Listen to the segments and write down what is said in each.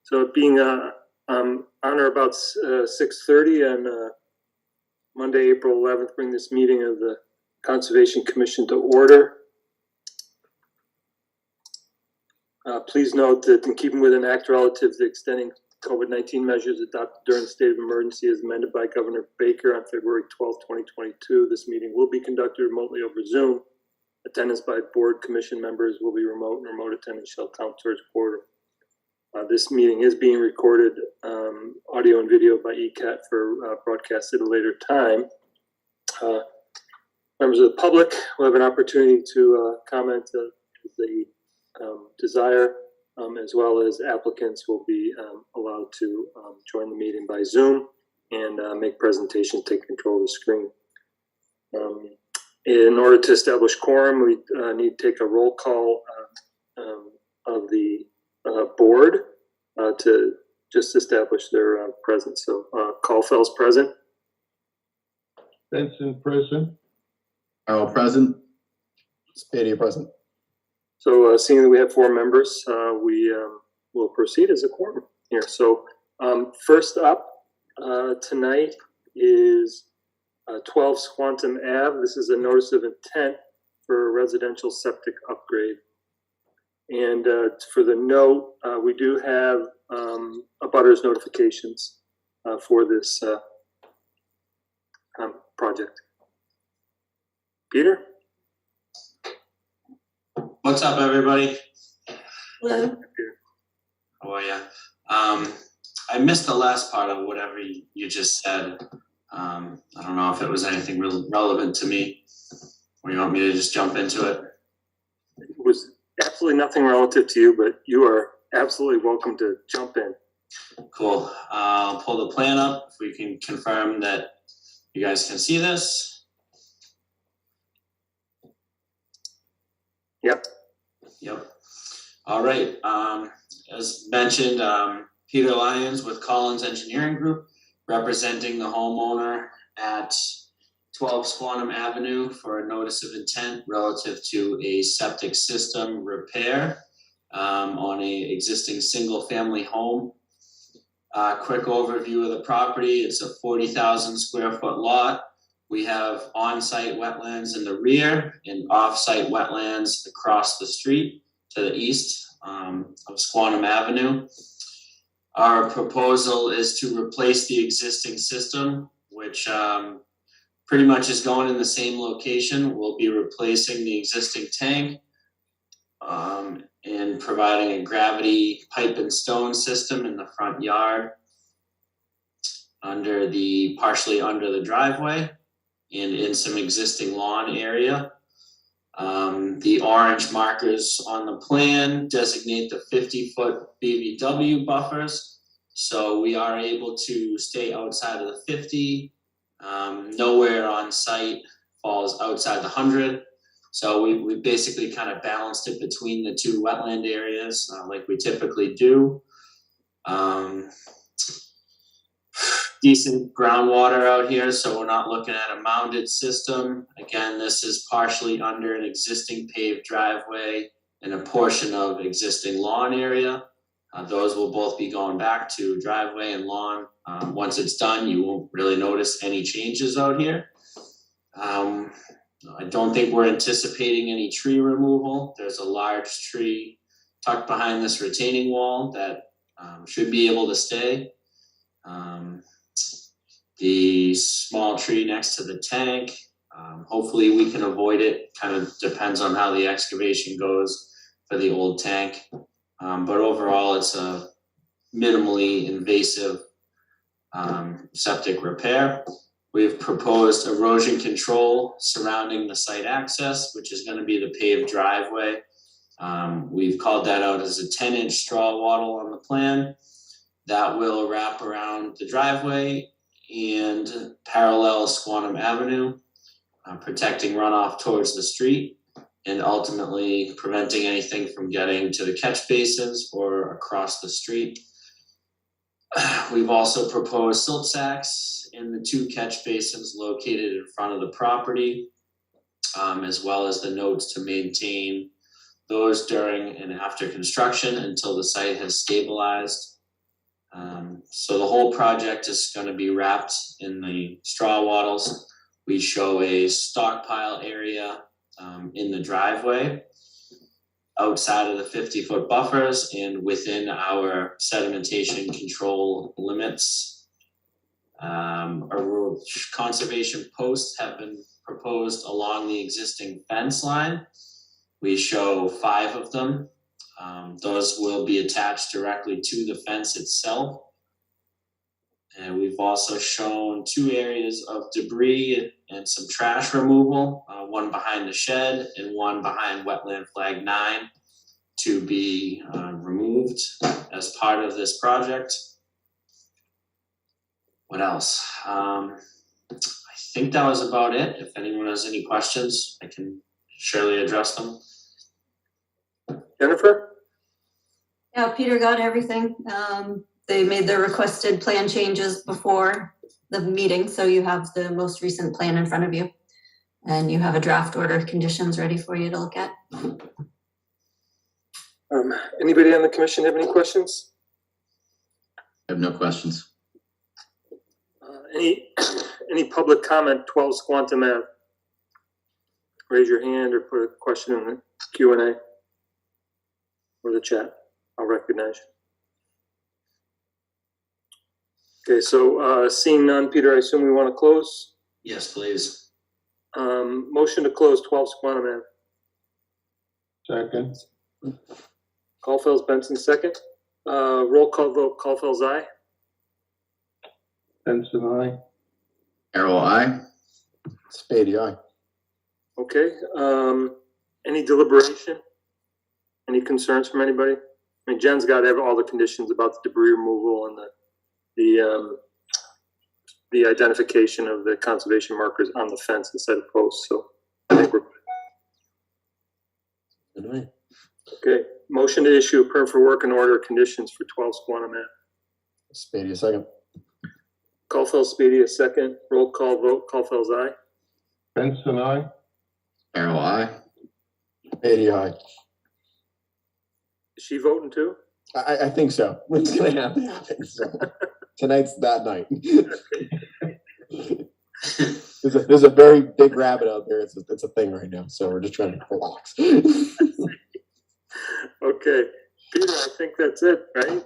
So it being on or about 6:30 on Monday, April 11th, bring this meeting of the Conservation Commission to order. Please note that in keeping with an act relative to extending COVID-19 measures adopted during the state of emergency as amended by Governor Baker on February 12, 2022, this meeting will be conducted remotely over Zoom. Attendance by board commission members will be remote, and remote attendance shall count towards quorum. This meeting is being recorded, audio and video by ECAT for broadcast at a later time. Members of the public will have an opportunity to comment if they desire, as well as applicants will be allowed to join the meeting by Zoom and make presentations, take control of the screen. In order to establish quorum, we need to take a roll call of the board to just establish their presence. So Caulfield's present. Benson present. Harold present. Spadia present. So seeing that we have 4 members, we will proceed as a quorum here. So first up tonight is 12 Squantum Ave. This is a notice of intent for a residential septic upgrade. And for the note, we do have abutters notifications for this project. Peter? What's up, everybody? Hello. How are you? I missed the last part of whatever you just said. I don't know if it was anything really relevant to me, or you want me to just jump into it? It was absolutely nothing relative to you, but you are absolutely welcome to jump in. Cool. I'll pull the plan up if we can confirm that you guys can see this. Yep. Yep. All right. As mentioned, Peter Lyons with Collins Engineering Group, representing the homeowner at 12 Squantum Avenue for a notice of intent relative to a septic system repair on a existing single family home. Quick overview of the property. It's a 40,000 square foot lot. We have on-site wetlands in the rear and off-site wetlands across the street to the east of Squantum Avenue. Our proposal is to replace the existing system, which pretty much is going in the same location. We'll be replacing the existing tank and providing a gravity pipe and stone system in the front yard partially under the driveway and in some existing lawn area. The orange markers on the plan designate the 50-foot BVW buffers. So we are able to stay outside of the 50. Nowhere on site falls outside the 100. So we basically kind of balanced it between the 2 wetland areas like we typically do. Decent groundwater out here, so we're not looking at a mounded system. Again, this is partially under an existing paved driveway and a portion of existing lawn area. Those will both be going back to driveway and lawn. Once it's done, you won't really notice any changes out here. I don't think we're anticipating any tree removal. There's a large tree tucked behind this retaining wall that should be able to stay. The small tree next to the tank, hopefully we can avoid it. Kind of depends on how the excavation goes for the old tank. But overall, it's a minimally invasive septic repair. We've proposed erosion control surrounding the site access, which is going to be the paved driveway. We've called that out as a 10-inch straw wattle on the plan. That will wrap around the driveway and parallel Squantum Avenue, protecting runoff towards the street and ultimately preventing anything from getting to the catch basins or across the street. We've also proposed silt sacks in the 2 catch basins located in front of the property, as well as the notes to maintain those during and after construction until the site has stabilized. So the whole project is going to be wrapped in the straw wattles. We show a stockpile area in the driveway outside of the 50-foot buffers and within our sedimentation control limits. Our conservation posts have been proposed along the existing fence line. We show 5 of them. Those will be attached directly to the fence itself. And we've also shown 2 areas of debris and some trash removal, one behind the shed and one behind wetland flag 9 to be removed as part of this project. What else? I think that was about it. If anyone has any questions, I can surely address them. Jennifer? Yeah, Peter got everything. They made the requested plan changes before the meeting, so you have the most recent plan in front of you. And you have a draft order of conditions ready for you to look at. Anybody on the commission have any questions? I have no questions. Any public comment, 12 Squantum Ave? Raise your hand or put a question in the Q&A or the chat. I'll recognize you. Okay, so seeing none, Peter, I assume we want to close? Yes, please. Motion to close 12 Squantum Ave. Second. Caulfield's Benson second. Roll call vote, Caulfield's aye. Benson, aye. Arrow, aye. Spady, aye. Okay, any deliberation? Any concerns from anybody? I mean, Jen's got all the conditions about the debris removal and the identification of the conservation markers on the fence instead of posts, so I think we're good. Okay, motion to issue a permit for work and order of conditions for 12 Squantum Ave. Spady, a second. Caulfield, Speedy, a second. Roll call vote, Caulfield's aye. Benson, aye. Arrow, aye. Spady, aye. Is she voting too? I think so. It's gonna happen. I think so. Tonight's that night. There's a very big rabbit out there. It's a thing right now. So we're just trying to relax. Okay, Peter, I think that's it, right?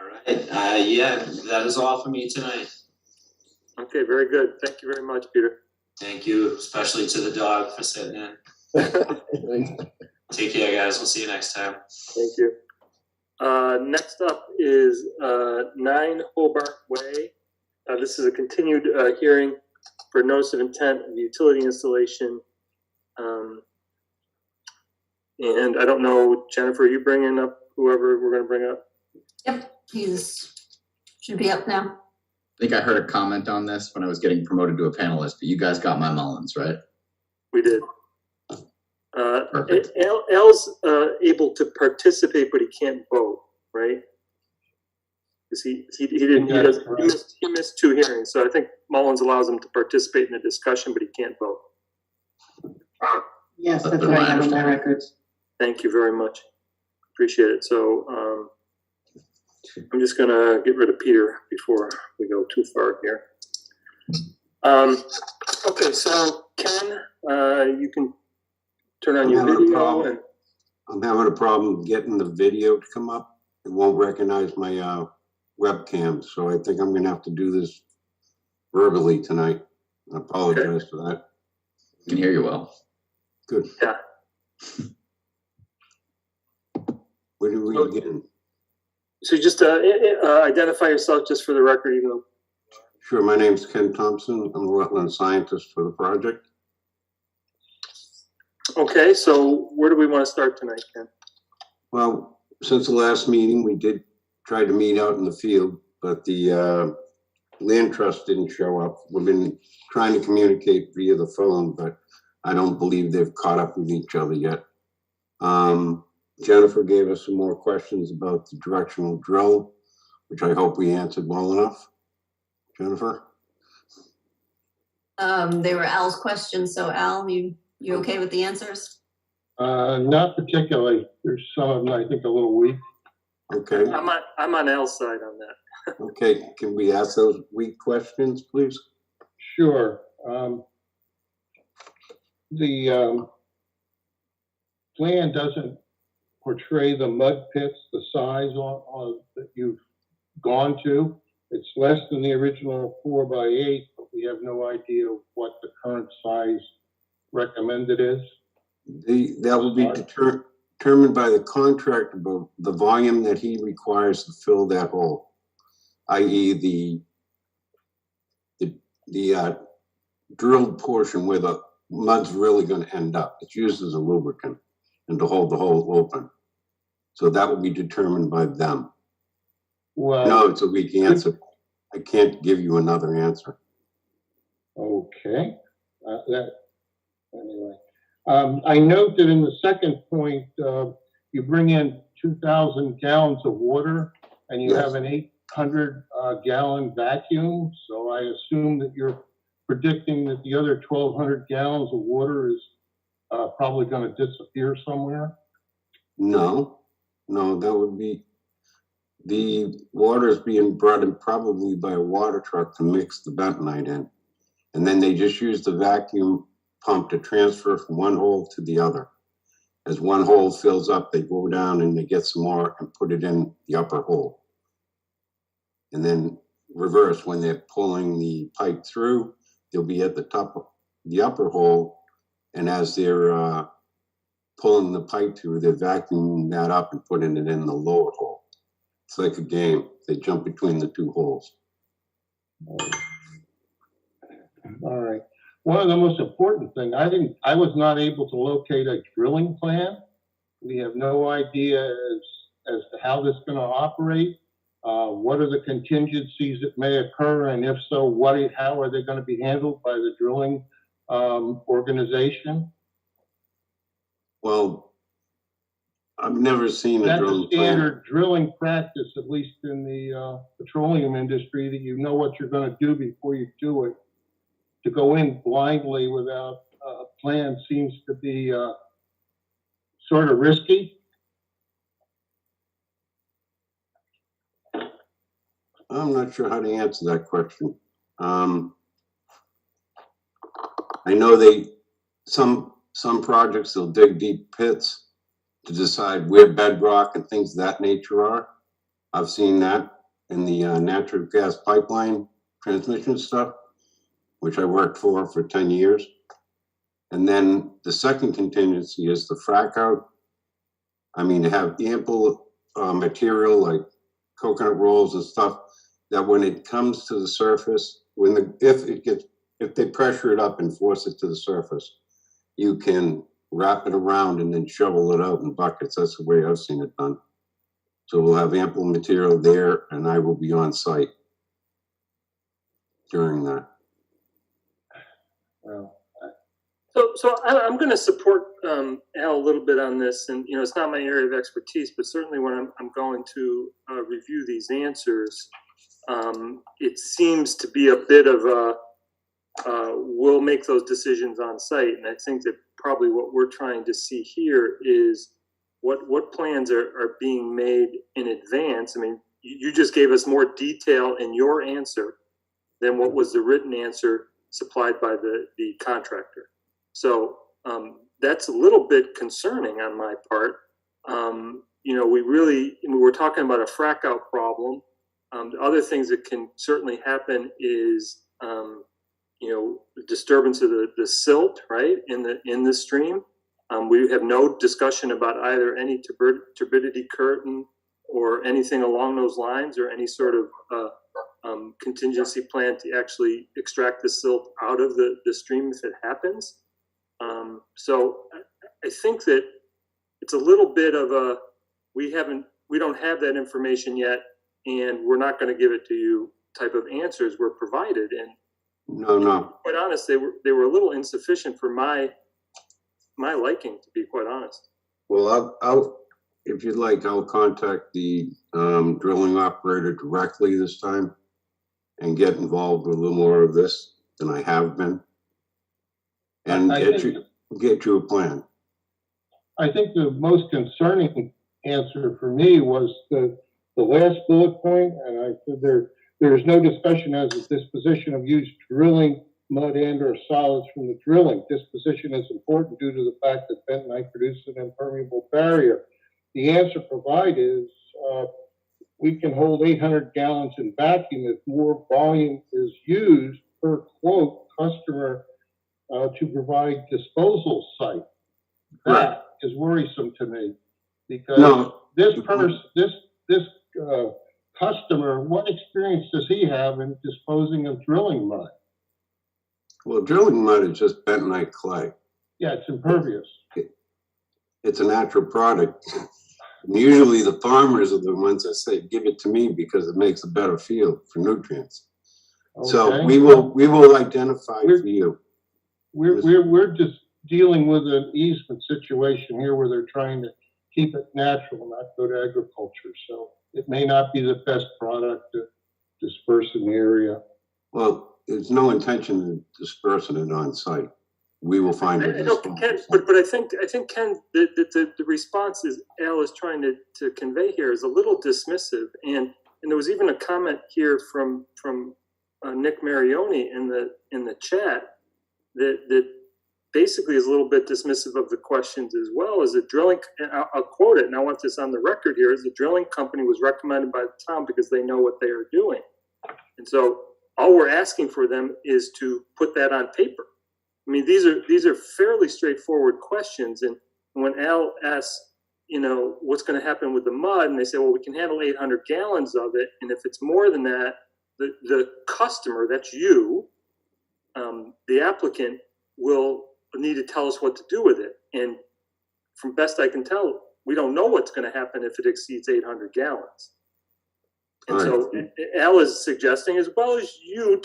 All right. Yeah, that is all for me tonight. Okay, very good. Thank you very much, Peter. Thank you, especially to the dog for sitting in. Take care, guys. We'll see you next time. Thank you. Next up is 9 Hobart Way. This is a continued hearing for notice of intent of utility installation. And I don't know, Jennifer, are you bringing up whoever we're going to bring up? Yep, should be up now. I think I heard a comment on this when I was getting promoted to a panelist, but you guys got my Mullins, right? We did. Perfect. Al's able to participate, but he can't vote, right? Because he missed 2 hearings, so I think Mullins allows him to participate in the discussion, but he can't vote. Yes, that's what I have on my records. Thank you very much. Appreciate it. So I'm just gonna get rid of Peter before we go too far here. Okay, so Ken, you can turn on your video. And I'm having a problem getting the video to come up. It won't recognize my webcam, so I think I'm gonna have to do this verbally tonight. I apologize for that. I can hear you well. Good. Yeah. Where do we begin? So just identify yourself just for the record, even though. Sure, my name's Ken Thompson. I'm a wetland scientist for the project. Okay, so where do we want to start tonight, Ken? Well, since the last meeting, we did try to meet out in the field, but the land trust didn't show up. We've been trying to communicate via the phone, but I don't believe they've caught up with each other yet. Jennifer gave us some more questions about the directional drill, which I hope we answered well enough. Jennifer? They were Al's questions, so Al, you okay with the answers? Not particularly. There's some of them I think a little weak. Okay. I'm on Al's side on that. Okay, can we ask those weak questions, please? Sure. The plan doesn't portray the mud pits, the size that you've gone to. It's less than the original 4x8, but we have no idea what the current size recommended is. That will be determined by the contractor, about the volume that he requires to fill that hole, i.e. the drilled portion where the mud's really going to end up. It's used as a lubricant and to hold the hole open. So that will be determined by them. Well, No, it's a weak answer. I can't give you another answer. okay. Anyway. I note that in the second point, you bring in 2,000 gallons of water and you Yes. have an 800 gallon vacuum. So I assume that you're predicting that the other 1,200 gallons of water is probably going to disappear somewhere. No, that would be, the water is being brought in probably by a water truck to mix the bentonite in. And then they just use the vacuum pump to transfer from one hole to the other. As one hole fills up, they go down and they get some more and put it in the upper hole. And then reverse, when they're pulling the pipe through, they'll be at the top of the upper hole. And as they're pulling the pipe through, they're vacuuming that up and putting it in the lower hole. It's like a game. They jump between the two holes. All right. One of the most important things, I was not able to locate a drilling plan. We have no idea as to how this is going to operate. What are the contingencies that may occur, and if so, how are they going to be handled by the drilling organization? Well, I've never seen a That's a drilling plan. standard drilling practice, at least in the petroleum industry, that you know what you're going to do before you do it. To go in blindly without a plan seems to be sort of risky. I'm not sure how to answer that question. I know some projects, they'll dig deep pits to decide where bedrock and things of that nature are. I've seen that in the natural gas pipeline transmission stuff, which I worked for 10 years. And then the second contingency is the frack out. I mean, to have ample material like coconut rolls and stuff, that when it comes to the surface, if they pressure it up and force it to the surface, you can wrap it around and then shovel it out in buckets. That's the way I've seen it done. So we'll have ample material there, and I will be on site during that. Well, So I'm going to support Al a little bit on this, and it's not my area of expertise, but certainly when I'm going to review these answers, it seems to be a bit of a we'll make those decisions on site, and I think that probably what we're trying to see here is what plans are being made in advance. I mean, you just gave us more detail in your answer than what was the written answer supplied by the contractor. So that's a little bit concerning on my part. We're talking about a frack out problem. The other things that can certainly happen is, disturbance of the silt, right, in the stream. We have no discussion about either any turbidity curtain or anything along those lines, or any sort of contingency plan to actually extract the silt out of the stream if it happens. So I think that it's a little bit of a we don't have that information yet, and we're not going to give it to you type of answers were provided. And No. quite honest, they were a little insufficient for my liking, to be quite honest. Well, I'll if you'd like, I'll contact the drilling operator directly this time and get involved with a little more of this than I have been, and get you a plan. I think the most concerning answer for me was the the last bullet point, and I said there is no discussion as to disposition of used drilling mud and or solids from the drilling. Disposition is important due to the fact that bentonite produces an impermeable barrier. The answer provided is we can hold 800 gallons in vacuum if more volume is used per quote customer to provide disposal site. That is worrisome to me because this customer, what experience does he have in disposing of drilling mud? Well, drilling mud is just bentonite clay. Yeah, it's impervious. It's a natural product. And usually the farmers are the ones that say, give it to me because it makes a better field for nutrients. Okay. So we will identify for you. We're just dealing with an easement situation here where they're trying to keep it natural, not go to agriculture. So it may not be the best product to disperse in the area. Well, there's no intention of dispersing it on site. We will find it. But I think Ken, the response is Al is trying to convey here is a little dismissive, and there was even a comment here from Nick Marioni in the chat that basically is a little bit dismissive of the questions as well. As a drilling, and I'll quote it, and I want this on the record here, as the drilling company was recommended by the town because they know what they are doing. And so all we're asking for them is to put that on paper. I mean, these are fairly straightforward questions. And when Al asks, what's going to happen with the mud, and they say, well, we can handle 800 gallons of it. And if it's more than that, the customer, that's you, the applicant, will need to tell us what to do with it. And from best I can tell, we don't know what's going to happen if it exceeds 800 gallons. And so Al is suggesting, as well as you,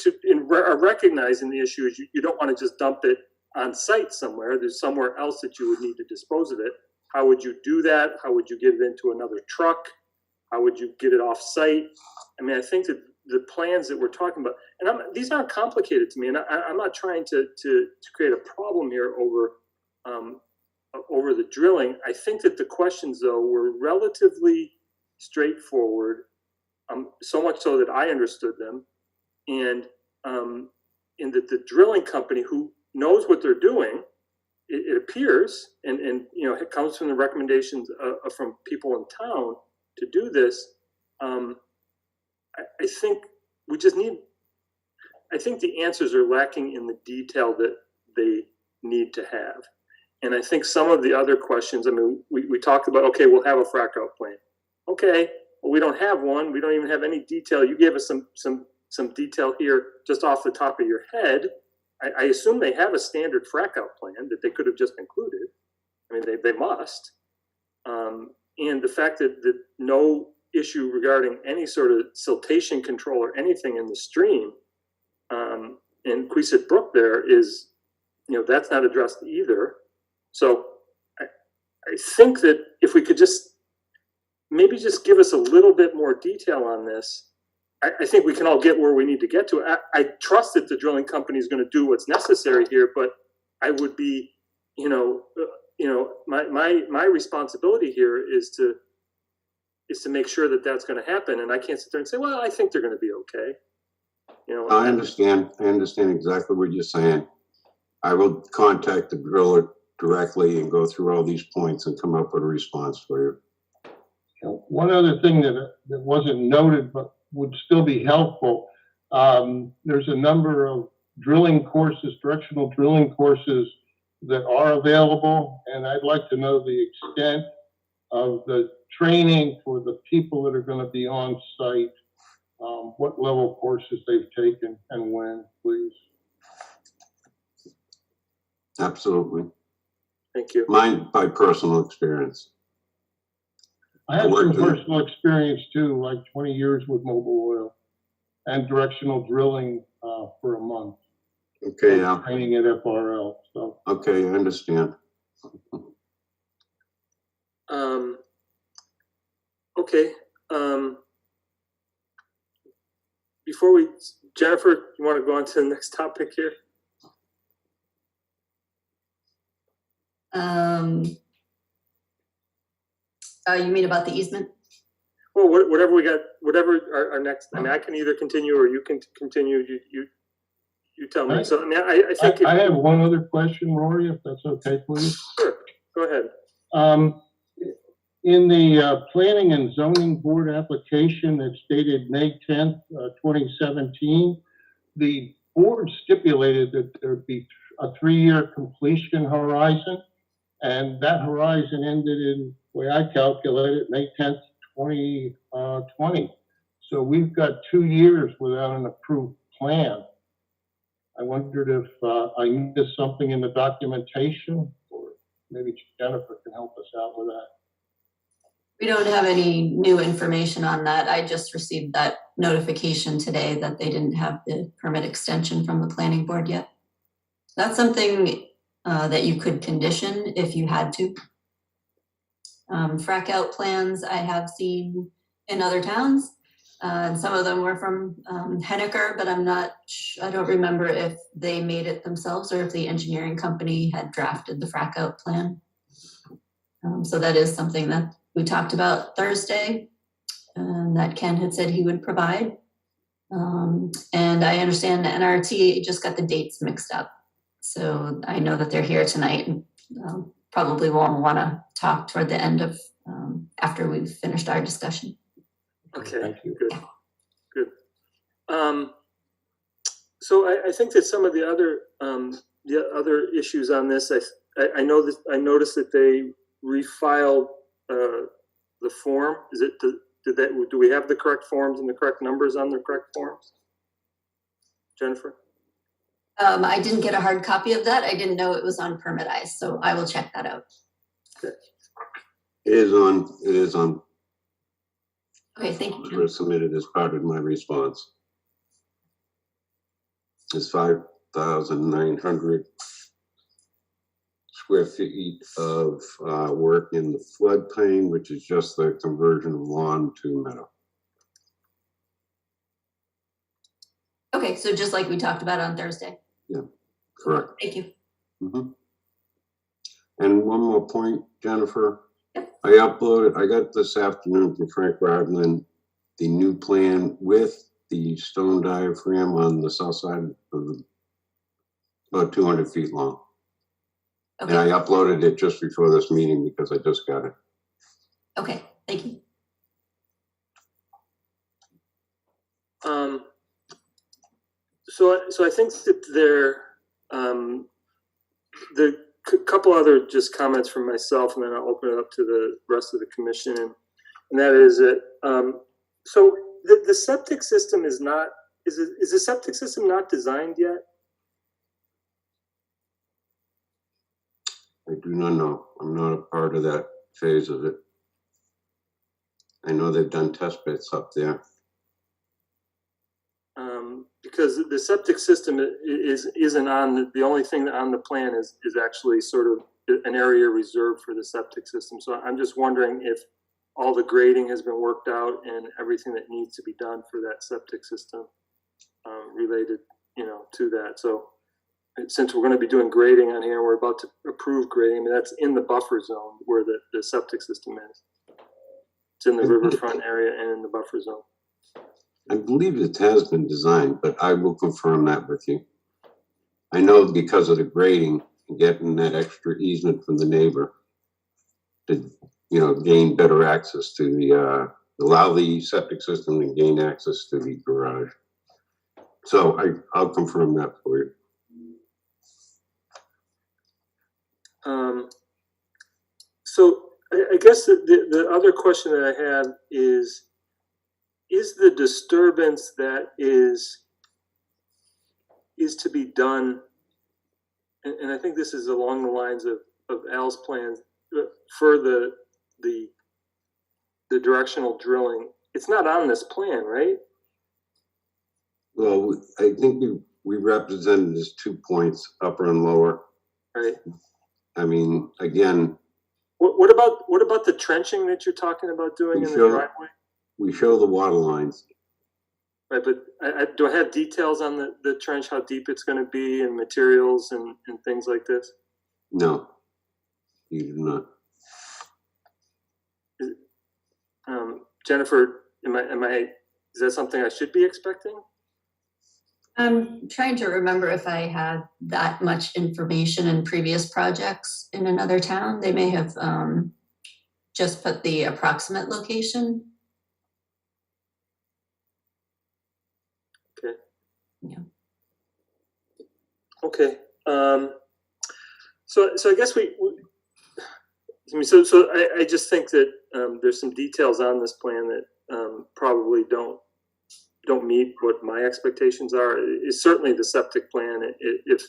are recognizing the issue, is you don't want to just dump it on site somewhere. There's somewhere else that you would need to dispose of it. How would you do that? How would you get it into another truck? How would you get it off site? I mean, I think that the plans that we're talking about, and these aren't complicated to me, and I'm not trying to create a problem here over the drilling. I think that the questions, though, were relatively straightforward. So much so that I understood them, and that the drilling company, who knows what they're doing, it appears, and it comes from the recommendations from people in town to do this. I think we just need. I think the answers are lacking in the detail that they need to have, and I think some of the other questions. I mean, we talked about, okay, we'll have a frack out plan. Okay. Well, we don't have one. We don't even have any detail. You gave us some detail here just off the top of your head. I assume they have a standard frack out plan that they could have just included. I mean, they must. And the fact that no issue regarding any sort of siltation control or anything in the stream in Queesit Brook there is, that's not addressed either. So I think that if we could maybe just give us a little bit more detail on this, I think we can all get where we need to get to. I trust that the drilling company is going to do what's necessary here, but I would be, my responsibility here is to make sure that that's going to happen. And I can't sit there and say, well, I think they're going to be okay. I understand. I understand exactly what you're saying. I will contact the driller directly and go through all these points and come up with a response for you. One other thing that wasn't noted but would still be helpful, there's a number of drilling courses, directional drilling courses that are available, and I'd like to know the extent of the training for the people that are going to be on site, what level courses they've taken and when, please. Absolutely. Thank you. Mine by personal experience. I had some personal experience too, like 20 years with mobile oil and directional drilling for a month. Okay, yeah. Training at FRL. So. Okay, I understand. Okay. Before Jennifer, you want to go on to the next topic here? You mean about the easement? Well, whatever we got, whatever our next, I mean, I can either continue or you can continue, you tell me. So, I mean, I think. I have one other question, Rory, if that's okay, please. Sure, go ahead. In the Planning and Zoning Board application that's dated May 10th, 2017, the board stipulated that there'd be a 3-year completion horizon, and that horizon ended in, the way I calculated, May 10th, 2020. So we've got 2 years without an approved plan. I wondered if I missed something in the documentation, or maybe Jennifer can help us out with that. We don't have any new information on that. I just received that notification today that they didn't have the permit extension from the planning board yet. That's something that you could condition if you had to. Frack out plans I have seen in other towns. And some of them were from Henniker, but I don't remember if they made it themselves or if the engineering company had drafted the frack out plan. So that is something that we talked about Thursday, and that Ken had said he would provide. And I understand the NRT just got the dates mixed up. So I know that they're here tonight and probably won't want to talk toward the end of, after we've finished our discussion. Okay, Thank you. good. So I think that some of the other issues on this, I noticed that they refiled the form. Is it, do we have the correct forms and the correct numbers on the correct forms? Jennifer? I didn't get a hard copy of that. I didn't know it was on Permitize, so I will check that out. Okay. It is on, Okay, thank you, it Ken. was submitted as part of my response. It's 5,900 square feet of work in the floodplain, which is just the conversion of lawn to meadow. Okay, so just like we talked about on Thursday. Yeah, correct. Thank you. Mm-hmm. And one more point, Jennifer. Yep. I got this afternoon from Frank Rodman, the new plan with the stone diaphragm on the south side of the, about 200 feet long. Okay. And I uploaded it just before this meeting because I just got it. Okay, thank you. So I think that the couple other just comments from myself, and then I'll open it up to the rest of the commission. And that is that, so the septic system is the septic system not designed yet? I do not know. I'm not a part of that phase of it. I know they've done test bits up there. Because the septic system isn't on the only thing on the plan is actually sort of an area reserved for the septic system. So I'm just wondering if all the grading has been worked out and everything that needs to be done for that septic system related, to that. So since we're going to be doing grading on here, we're about to approve grading. I mean, that's in the buffer zone where the septic system is. It's in the riverfront area and in the buffer zone. I believe it has been designed, but I will confirm that with you. I know because of the grading, getting that extra easement from the neighbor to, gain better access to the, allow the septic system to gain access to the garage. So I'll confirm that for you. So I guess the other question that I have is the disturbance that is to be done, and I think this is along the lines of Al's plans for the directional drilling. It's not on this plan, right? Well, I think we represented as 2 points, upper and lower. Right. I mean, again. What about the trenching that you're talking about doing in the driveway? We show the water lines. Right, but do I have details on the trench, how deep it's going to be, and materials and things like this? No, you do not. Jennifer, is that something I should be expecting? I'm trying to remember if I had that much information in previous projects in another town. They may have just put the approximate location. Okay. Yeah. Okay. So I guess I just think that there's some details on this plan that probably don't meet what my expectations are. It's certainly the septic plan. If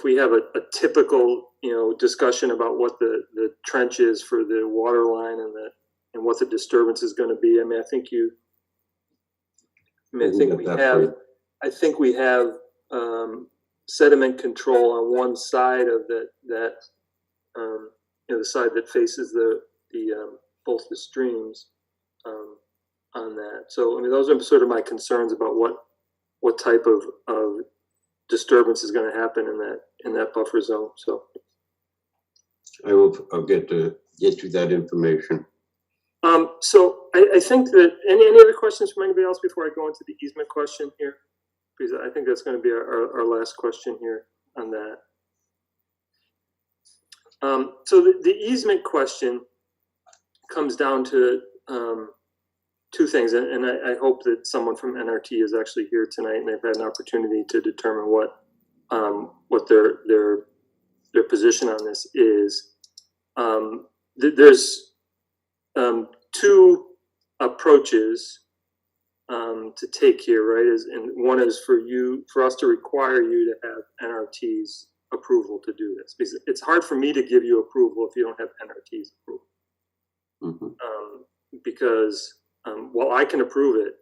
we have a typical discussion about what the trench is for the water line and what the disturbance is going to be, I think we have sediment control on one side of the side that faces the both the streams on that. So those are sort of my concerns about what type of disturbance is going to happen in that buffer zone. So I'll get you that information. So I think that any other questions from anybody else before I go into the easement question here? Because I think that's going to be our last question here on that. So the easement question comes down to two things, and I hope that someone from NRT is actually here tonight and they've had an opportunity to determine what their position on this is. There's two approaches to take here, right? And one is for us to require you to have NRT's approval to do this, because it's hard for me to give you approval if you don't have NRT's approval. Mm-hmm. Because while I can approve it,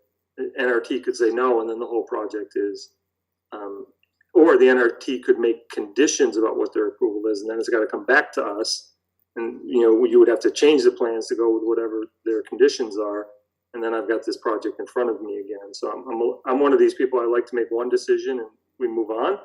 NRT could say no, and then the whole project is, or the NRT could make conditions about what their approval is, and then it's got to come back to us, and you would have to change the plans to go with whatever their conditions are, and then I've got this project in front of me again. So I'm one of these people. I like to make one decision and we move on.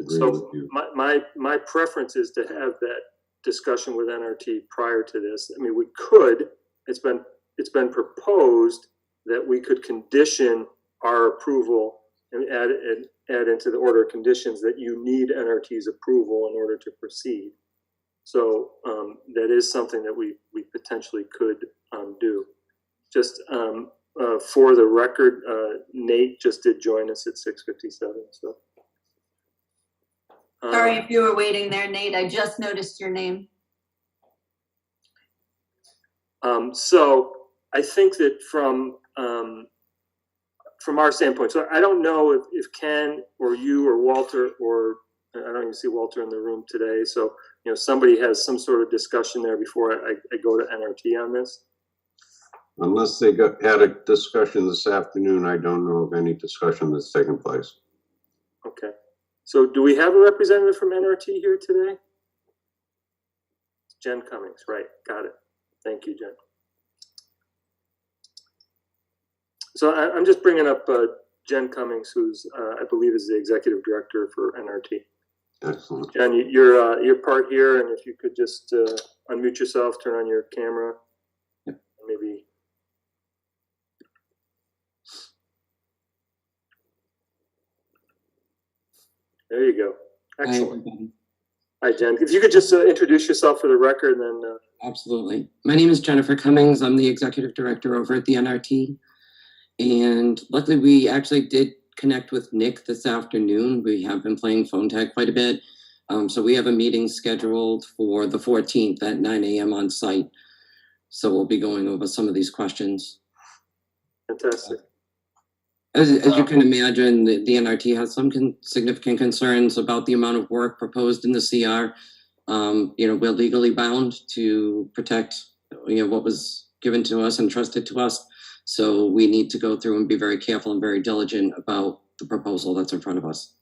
So my preference is to have that discussion with NRT prior to this. We could. It's been proposed that we could condition our approval and add into the order of conditions that you need NRT's approval in order to proceed. So that is something that we potentially could do. Just for the record, Nate just did join us at 6:57. So Sorry if you were waiting there, Nate. I just noticed your name. So I think that from our standpoint, so I don't know if Ken or you or Walter, or I don't even see Walter in the room today. So somebody has some sort of discussion there before I go to NRT on this. Unless they had a discussion this afternoon, I don't know of any discussion that's taken place. Okay. So do we have a representative from NRT here today? Jen Cummings, right. Got it. Thank you, Jen. So I'm just bringing up Jen Cummings, who's I believe is the executive director for NRT. Excellent. Jen, you're part here, and if you could just unmute yourself, turn on your camera, Yep. Maybe. There you go. Excellent. Hi, Jen. If you could just introduce yourself for the record, and then. Absolutely. My name is Jennifer Cummings. I'm the executive director over at the NRT. And luckily, we actually did connect with Nick this afternoon. We have been playing phone tag quite a bit. So we have a meeting scheduled for the 14th at 9 a.m. on site. So we'll be going over some of these questions. Fantastic. As you can imagine, the NRT has some significant concerns about the amount of work proposed in the CR. We're legally bound to protect, what was given to us and trusted to us. So we need to go through and be very careful and very diligent about the proposal that's in front of us.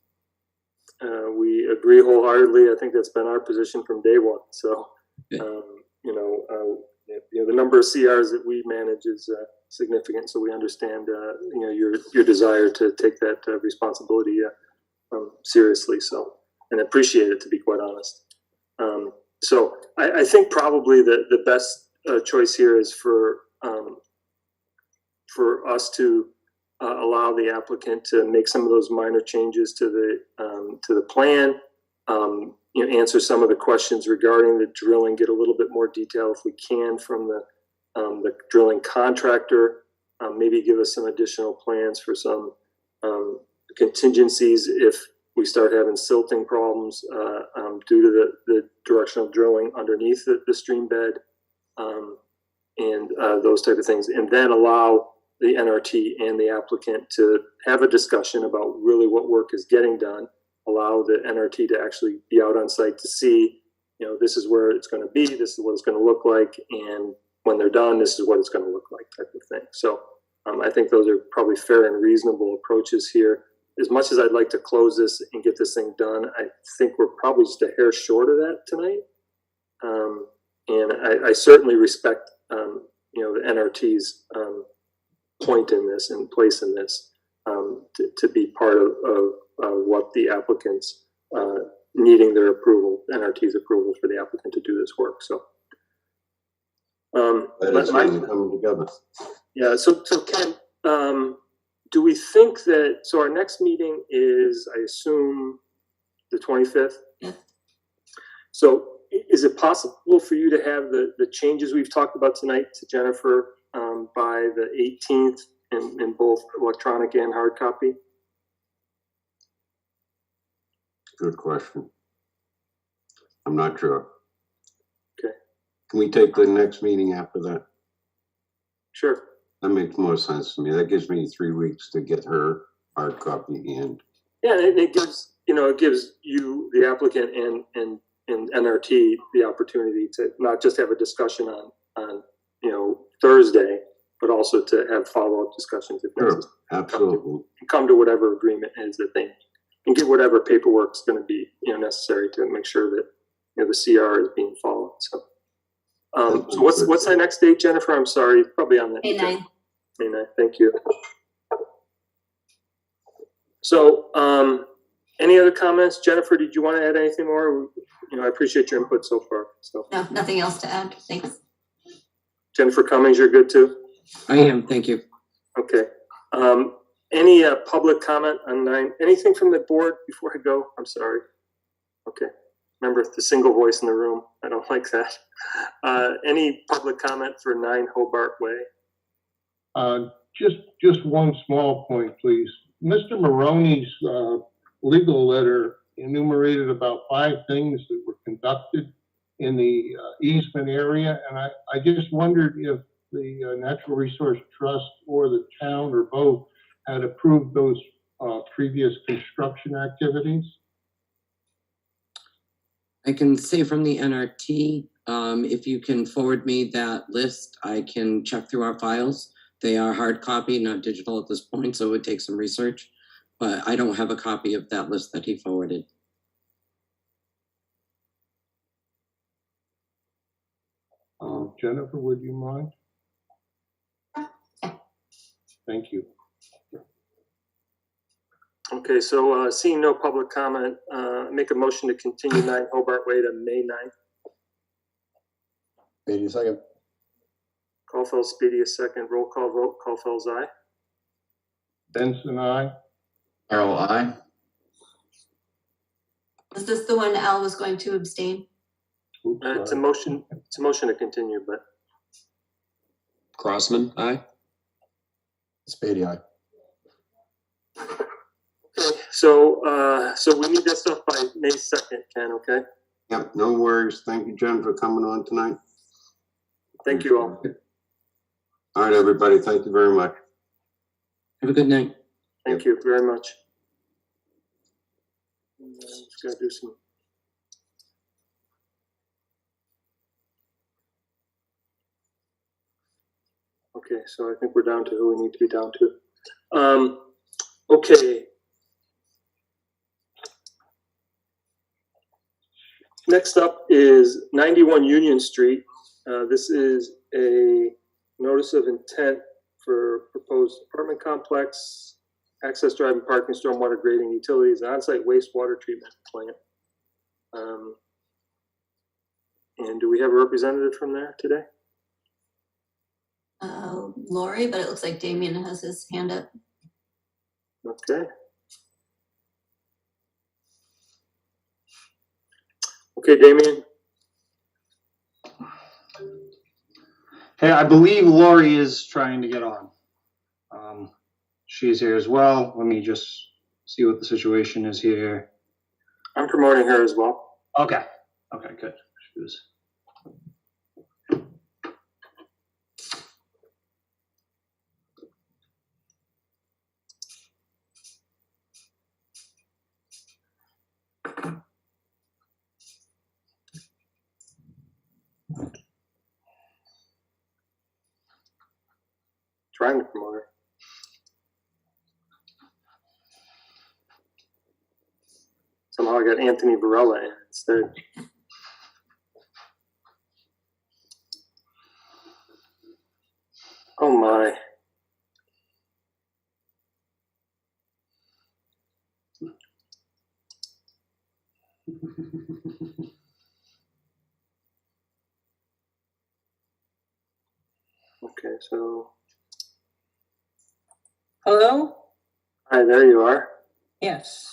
We agree wholeheartedly. I think that's been our position from day one. So, the number of CRs that we manage is significant. So we understand, your desire to take that responsibility seriously. So, and appreciate it, to be quite honest. So I think probably the best choice here is for us to allow the applicant to make some of those minor changes to the plan. Answer some of the questions regarding the drilling, get a little bit more detail if we can from the drilling contractor. Maybe give us some additional plans for some contingencies if we start having silting problems due to the directional drilling underneath the stream bed, and those type of things, and then allow the NRT and the applicant to have a discussion about really what work is getting done. Allow the NRT to actually be out on site to see, this is where it's going to be, this is what it's going to look like, and when they're done, this is what it's going to look like, type of thing. So I think those are probably fair and reasonable approaches here. As much as I'd like to close this and get this thing done, I think we're probably just a hair short of that tonight. And I certainly respect, the NRT's point in this and place in this to be part of what the applicants needing their approval, NRT's approval for the applicant to do this work. So That is finally coming together. yeah. So Ken, do we think that, so our next meeting is, I assume, the 25th? Yeah. So is it possible for you to have the changes we've talked about tonight to Jennifer by the 18th in both electronic and hard copy? Good question. I'm not sure. Okay. Can we take the next meeting after that? Sure. That makes more sense to me. That gives me 3 weeks to get her hard copy and Yeah, and it gives, it gives you, the applicant and NRT the opportunity to not just have a discussion on Thursday, but also to have follow-up discussions if sure, necessary. absolutely. Come to whatever agreement is that they and get whatever paperwork's going to be necessary to make sure that the CR is being followed. So, so what's our next date, Jennifer? I'm sorry, probably on that. May 9th. May 9th. Thank you. So, any other comments, Jennifer? Did you want to add anything more? I appreciate your input so far. So, No, nothing else to add. Thanks. Jennifer Cummings, you're good too. I am, thank you. Okay. Any public comment on 9? Anything from the board before I go? I'm sorry. Okay. Remember, the single voice in the room. I don't like that. Any public comment for 9 Hobart Way? Just one small point, please. Mr. Maroney's legal letter enumerated about 5 things that were conducted in the easement area, and I just wondered if the Natural Resource Trust or the town or both had approved those previous construction activities. I can say from the NRT, if you can forward me that list, I can check through our files. They are hard copy, not digital at this point, so it would take some research, but I don't have a copy of that list that he forwarded. Jennifer, would you mind? Thank you. Okay, so seeing no public comment, make a motion to continue 9 Hobart Way to May 9th. Wait a second. Caulfield Speedy a second. Roll call vote. Caulfield's aye. Benson, aye. Carol, I. Is this the one Al was going to abstain? Oops, It's a sorry. motion. It's a motion to continue, but Crossman, aye. Spady, aye. okay. So we need that stuff by May 2nd, Ken. Okay. Yep, no worries. Thank you, Jen, for coming on tonight. Thank you all. All right, everybody. Thank you very much. Have a good night. Thank you very much. Just gotta do some. Okay, so I think we're down to who we need to be down to. Okay. Next up is 91 Union Street. This is a notice of intent for proposed apartment complex, access drive and parking, stormwater grading, utilities, and on-site wastewater treatment plant. And do we have a representative from there today? Lori, but it looks like Damien has his hand up. Okay. Okay, Damien. Hey, I believe Lori is trying to get on. She's here as well. Let me just see what the situation is here. I'm promoting her as well. Okay. Okay, good. She was. Trying to promote her. Somehow I got Anthony Varela in instead. Oh my. Okay, so, Hello? hi, there you are. Yes.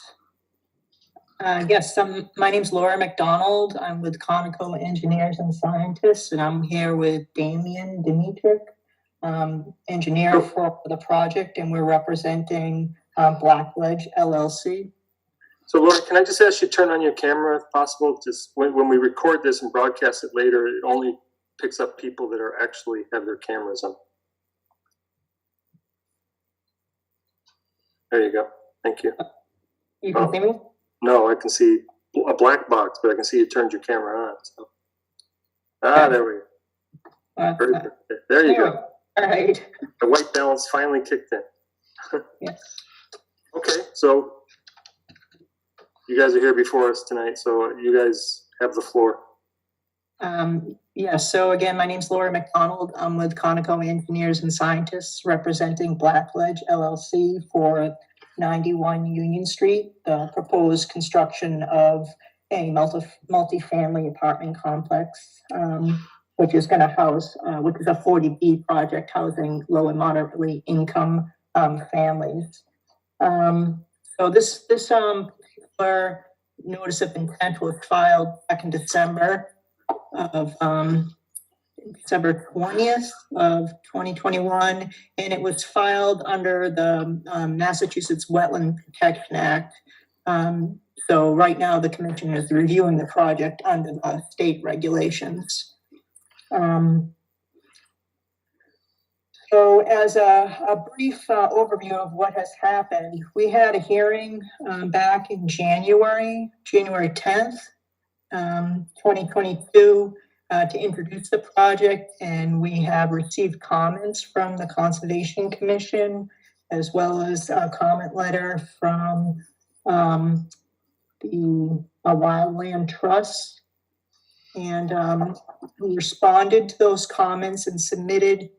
Yes, my name's Laura McDonald. I'm with Conoco Engineers and Scientists, and I'm here with Damien Dimitrik, engineer for the project, and we're representing Blackledge LLC. So Laura, can I just ask you to turn on your camera if possible? Just when we record this and broadcast it later, it only picks up people that are actually have their cameras on. There you go. Thank you. You can see me? No, I can see a black box, but I can see you turned your camera on. So. There we go. Perfect. There you go. All right. The white balance finally kicked in. Yes. Okay, so you guys are here before us tonight, so you guys have the floor. Yeah, so again, my name's Laura McDonald. I'm with Conoco Engineers and Scientists representing Blackledge LLC for 91 Union Street, the proposed construction of a multi-family apartment complex, which is going to house, which is a 40B project housing low and moderately income families. So this particular notice of intent was filed back in December of December 20th of 2021, and it was filed under the Massachusetts Wetland Protection Act. So right now the commission is reviewing the project under the state regulations. So as a brief overview of what has happened, we had a hearing back in January 10th, 2022, to introduce the project, and we have received comments from the Conservation Commission, as well as a comment letter from the Wildland Trust. And we responded to those comments and submitted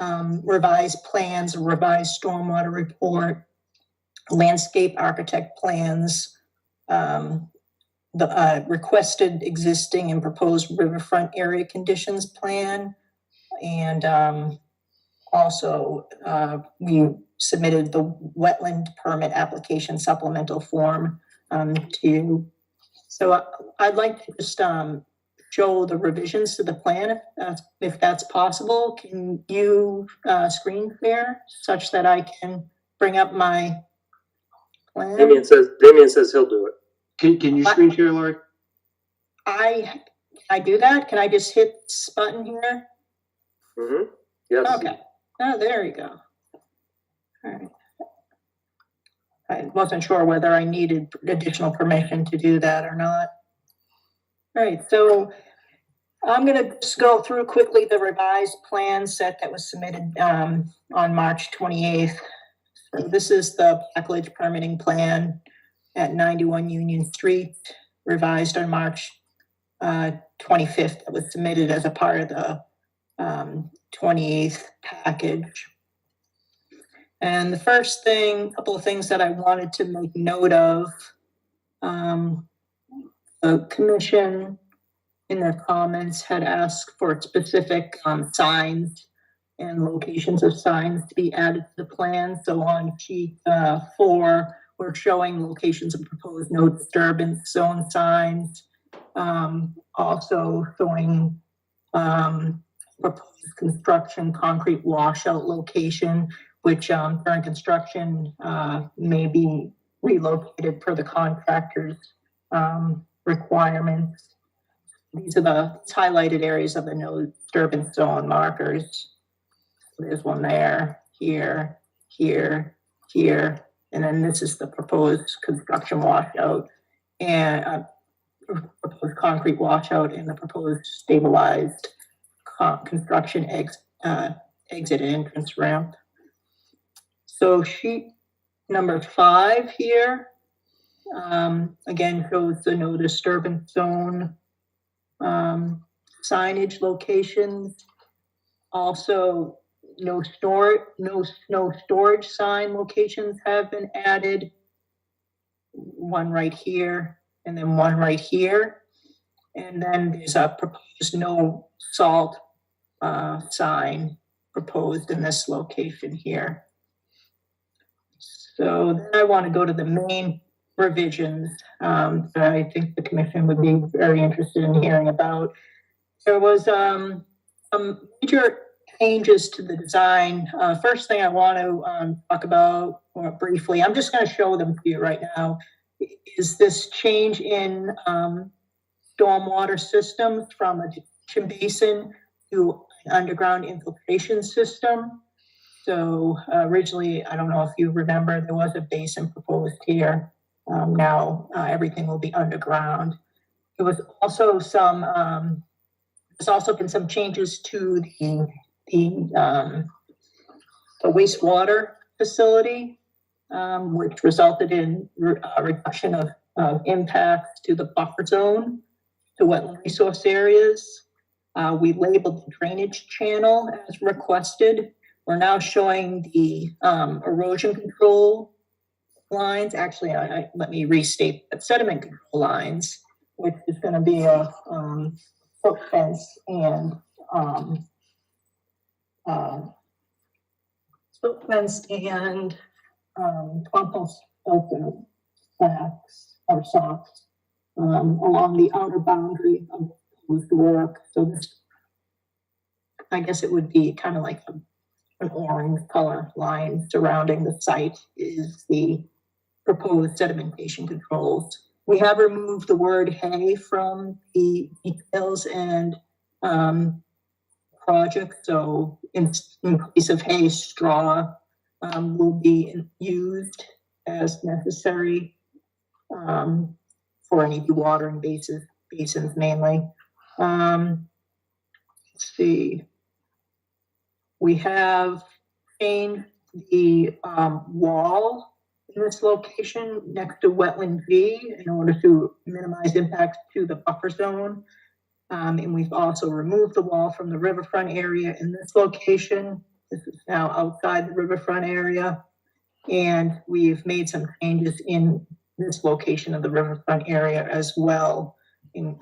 revised plans, a revised stormwater report, landscape architect plans, the requested existing and proposed riverfront area conditions plan. And also we submitted the wetland permit application supplemental form to. So I'd like to just show the revisions to the plan if that's possible. Can you screen share such that I can bring up my plan? Damien says he'll do it. Can you screen share, Lori? Can I do that? Can I just hit this button here? Mm-hmm. Yes. Okay. Oh, there you go. All right. I wasn't sure whether I needed additional permission to do that or not. All right, so I'm going to just go through quickly the revised plan set that was submitted on March 28th. So this is the Blackledge permitting plan at 91 Union Street, revised on March 25th. That was submitted as a part of the 28th package. And the first thing, a couple of things that I wanted to make note of, the commission in their comments had asked for specific signs and locations of signs to be added to the plan. So on sheet 4, we're showing locations of proposed no disturbance zone signs. Also showing proposed construction concrete washout location, which during construction may be relocated per the contractor's requirements. These are the highlighted areas of the no disturbance zone markers. There's one there, here, here, here, and then this is the proposed construction washout and proposed concrete washout and the proposed stabilized construction exit entrance ramp. So sheet number 5 here, again, shows the no disturbance zone signage locations. Also, no storage sign locations have been added. One right here, and then one right here. And then there's a proposed no salt sign proposed in this location here. So then I want to go to the main revisions that I think the commission would be very interested in hearing about. There was some major changes to the design. First thing I want to talk about more briefly, I'm just going to show them to you right now, is this change in stormwater systems from a detention basin to an underground infiltration system. So originally, I don't know if you remember, there was a basin proposed here. Now everything will be underground. There was also some, there's also been some changes to the wastewater facility, which resulted in a reduction of impacts to the buffer zone to wetland resource areas. We labeled the drainage channel as requested. We're now showing the erosion control lines. Actually, let me restate that, sediment control lines, which is going to be a foot fence and compost filter sacks or socks along the outer boundary of the work. So this, I guess it would be kind of like an orange color line surrounding the site is the proposed sedimentation controls. We have removed the word hay from the details and project. So in place of hay, straw will be used as necessary for any dewatering basins mainly. Let's see. We have changed the wall in this location next to wetland V in order to minimize impacts to the buffer zone. And we've also removed the wall from the riverfront area in this location. This is now outside the riverfront area. And we've made some changes in this location of the riverfront area as well. And,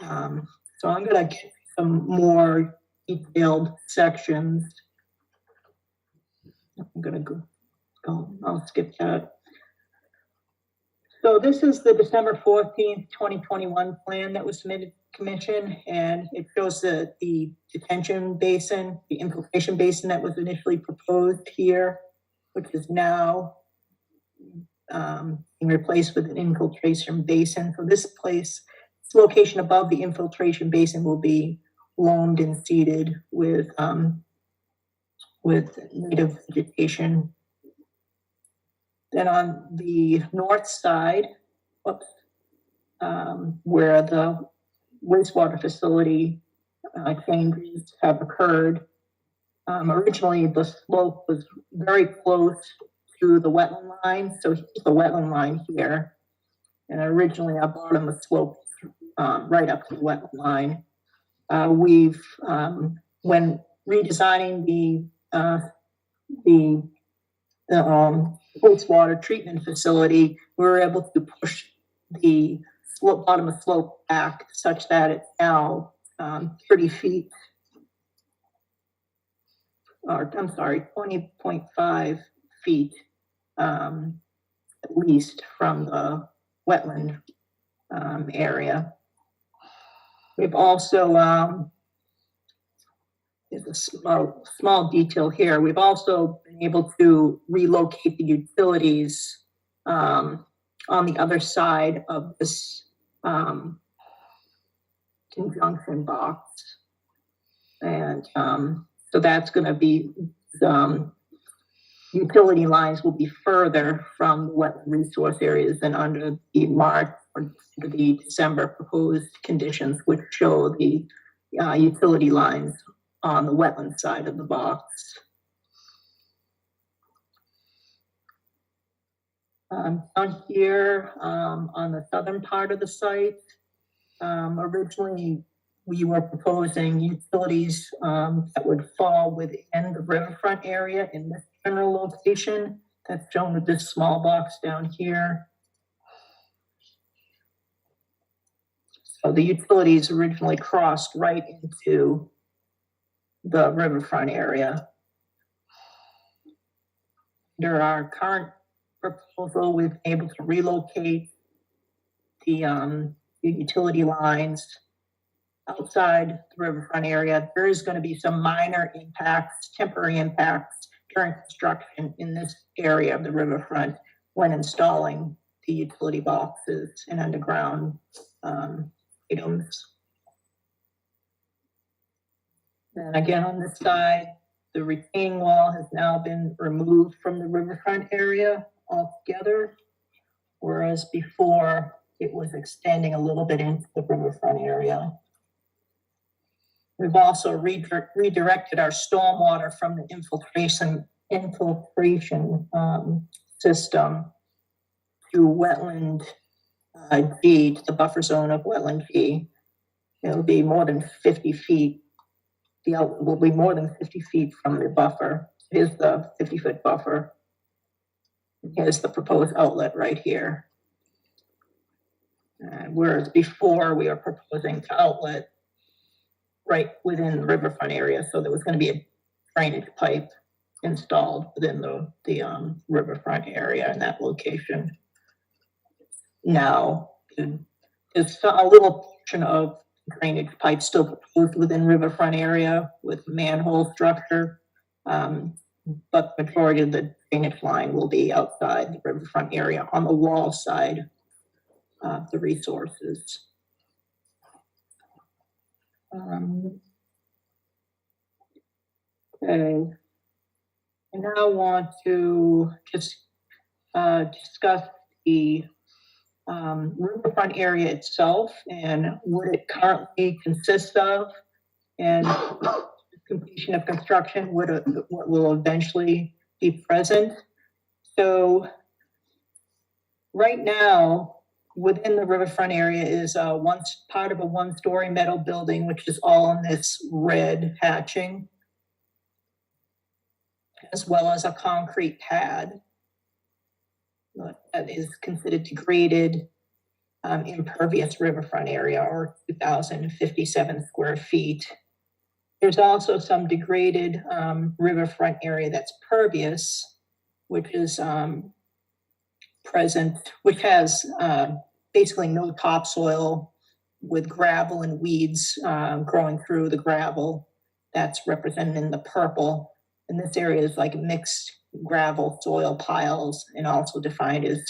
so I'm gonna get some more detailed sections. I'm gonna go, I'll skip that. So this is the December 14th, 2021 plan that was submitted to commission, and it shows the detention basin, the infiltration basin that was initially proposed here, which is now being replaced with an infiltration basin. So this location above the infiltration basin will be loamed and seeded with native vegetation. Then on the north side, where the wastewater facility changes have occurred, originally the slope was very close to the wetland line. So here's the wetland line here. And originally our bottom was sloped right up to the wetland line. We've, when redesigning the wastewater treatment facility, we were able to push the bottom of the slope back such that it's now 30 feet or I'm sorry, 20.5 feet, at least from the wetland, area. We've also, there's a small detail here. We've also been able to relocate the utilities, on the other side of this, conjunction box. And so that's going to be, utility lines will be further from wetland resource areas than under the March or the December proposed conditions, which show the utility lines on the wetland side of the box. Down here, on the southern part of the site, originally we were proposing utilities that would fall within the riverfront area in this general location. That's shown with this small box down here. So the utilities originally crossed right into the riverfront area. Under our current proposal, we've been able to relocate the utility lines outside the riverfront area. There is going to be some minor impacts, temporary impacts during construction in this area of the riverfront when installing the utility boxes and underground items. And again, on this side, the retaining wall has now been removed from the riverfront area altogether, whereas before it was extending a little bit into the riverfront area. We've also redirected our stormwater from the infiltration system to wetland G, to the buffer zone of wetland G. It'll be more than 50 feet. The outlet will be more than 50 feet from the buffer. Here's the 50-foot buffer. Here's the proposed outlet right here. Whereas before we were proposing to outlet right within the riverfront area, so there was going to be a drainage pipe installed within the riverfront area in that location. Now, there's a little portion of drainage pipe still proposed within riverfront area with manhole structure, but the majority of the drainage line will be outside the riverfront area on the wall side of the resources. Okay. I now want to just discuss the riverfront area itself and what it currently consists of, and completion of construction, what will eventually be present. So right now, within the riverfront area is part of a one-story metal building, which is all in this red hatching, as well as a concrete pad that is considered degraded impervious riverfront area, or 2,057 square feet. There's also some degraded riverfront area that's pervious, which is present, which has basically no topsoil with gravel and weeds growing through the gravel. That's represented in the purple. And this area is like mixed gravel soil piles and also defined as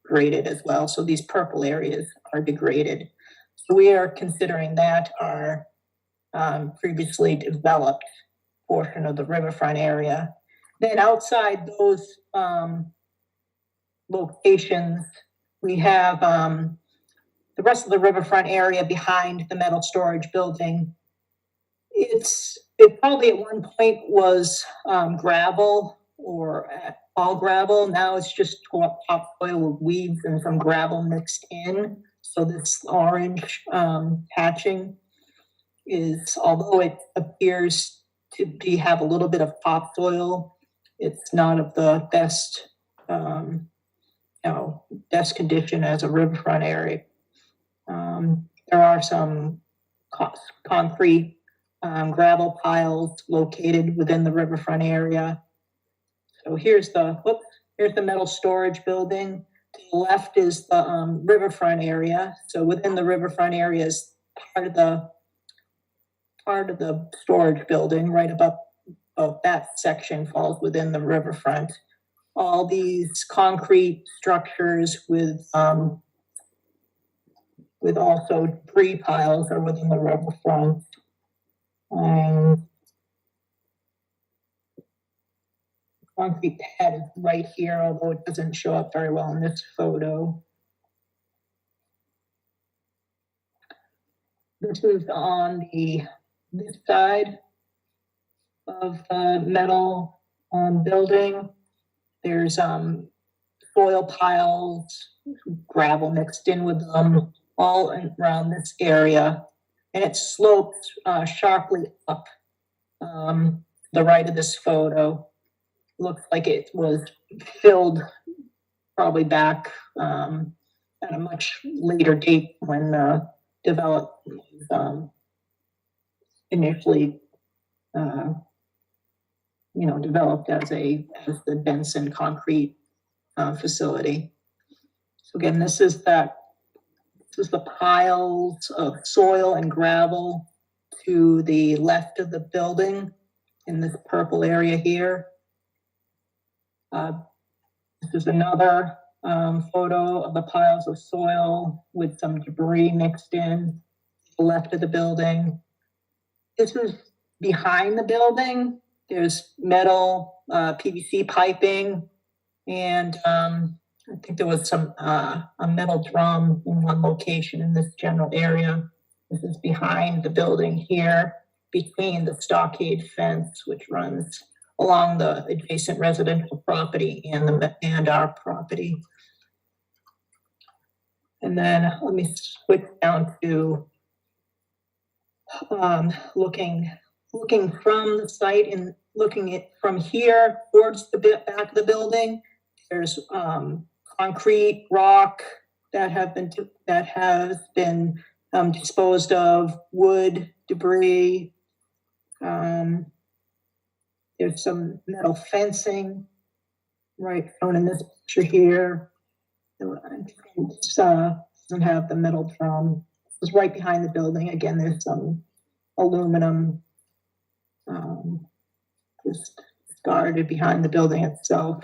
graded as well. So these purple areas are degraded. So we are considering that our previously developed portion of the riverfront area. Then outside those locations, we have the rest of the riverfront area behind the metal storage building. It probably at one point was gravel or all gravel. Now it's just topsoil with weeds and some gravel mixed in. So this orange hatching is, although it appears to have a little bit of topsoil, it's not of the best best condition as a riverfront area. There are some concrete gravel piles located within the riverfront area. So here's the metal storage building. To the left is the riverfront area. So within the riverfront area is part of the storage building. Right above that section falls within the riverfront. All these concrete structures with also debris piles are within the riverfront. Concrete pad is right here, although it doesn't show up very well in this photo. This is on this side of the metal building. There's soil piles, gravel mixed in with them, all around this area, and it slopes sharply up the right of this photo. Looks like it was filled probably back at a much later date when developed initially developed as the Benson concrete facility. So again, this is the piles of soil and gravel to the left of the building in this purple area here. This is another photo of the piles of soil with some debris mixed in to the left of the building. This is behind the building. There's metal PVC piping, and I think there was some a metal drum in one location in this general area. This is behind the building here, between the stockade fence, which runs along the adjacent residential property and our property. And then let me switch down to looking from the site and looking at from here towards the back of the building. There's concrete, rock that has been disposed of, wood, debris. There's some metal fencing right shown in this picture here. It doesn't have the metal drum. It's right behind the building. Again, there's some aluminum just discarded behind the building itself.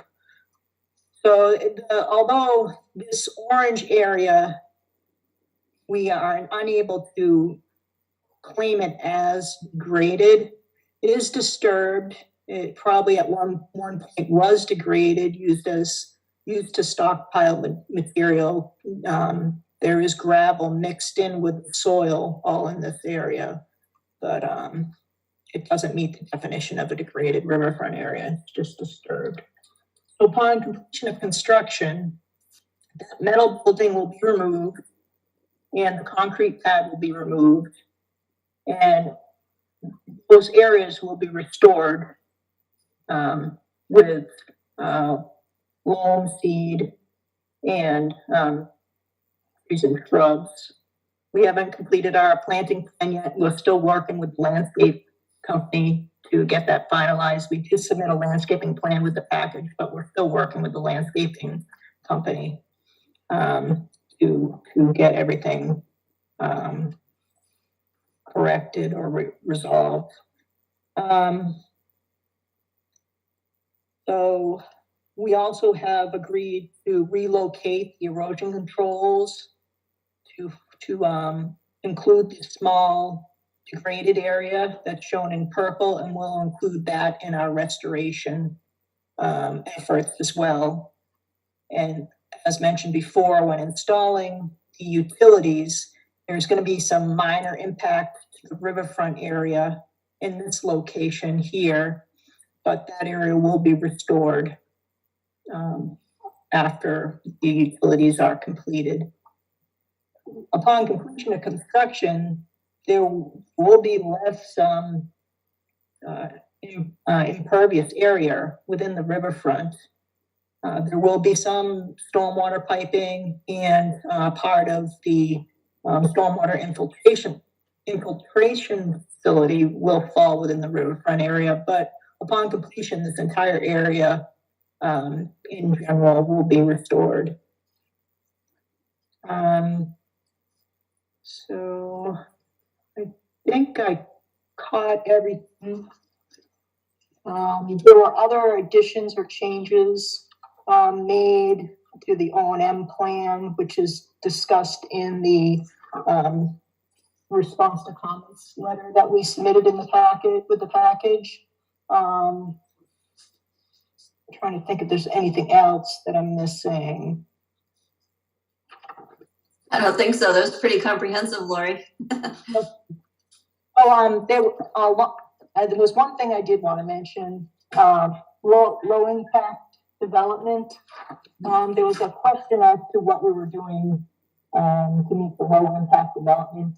So although this orange area, we are unable to claim it as graded, it is disturbed. It probably at one point was degraded, used to stockpile material. There is gravel mixed in with soil all in this area, but it doesn't meet the definition of a degraded riverfront area. It's just disturbed. So upon completion of construction, that metal building will be removed and the concrete pad will be removed, and those areas will be restored with loam seed and trees and shrubs. We haven't completed our planting plan yet. We're still working with the landscape company to get that finalized. We did submit a landscaping plan with the package, but we're still working with the landscaping company to get everything corrected or resolved. So we also have agreed to relocate the erosion controls to include the small degraded area that's shown in purple, and we'll include that in our restoration efforts as well. And as mentioned before, when installing the utilities, there's going to be some minor impact to the riverfront area in this location here, but that area will be restored after the utilities are completed. Upon completion of construction, there will be less impervious area within the riverfront. There will be some stormwater piping and part of the stormwater infiltration infiltration facility will fall within the riverfront area, but upon completion, this entire area in general will be restored. So I think I caught everything. There were other additions or changes made to the O&M plan, which is discussed in the response to comments letter that we submitted in the packet with the package. I'm trying to think if there's anything else that I'm missing. I don't think so. That was pretty comprehensive, Lori. Oh, there was one thing I did want to mention, low impact development. There was a question as to what we were doing to meet the low impact development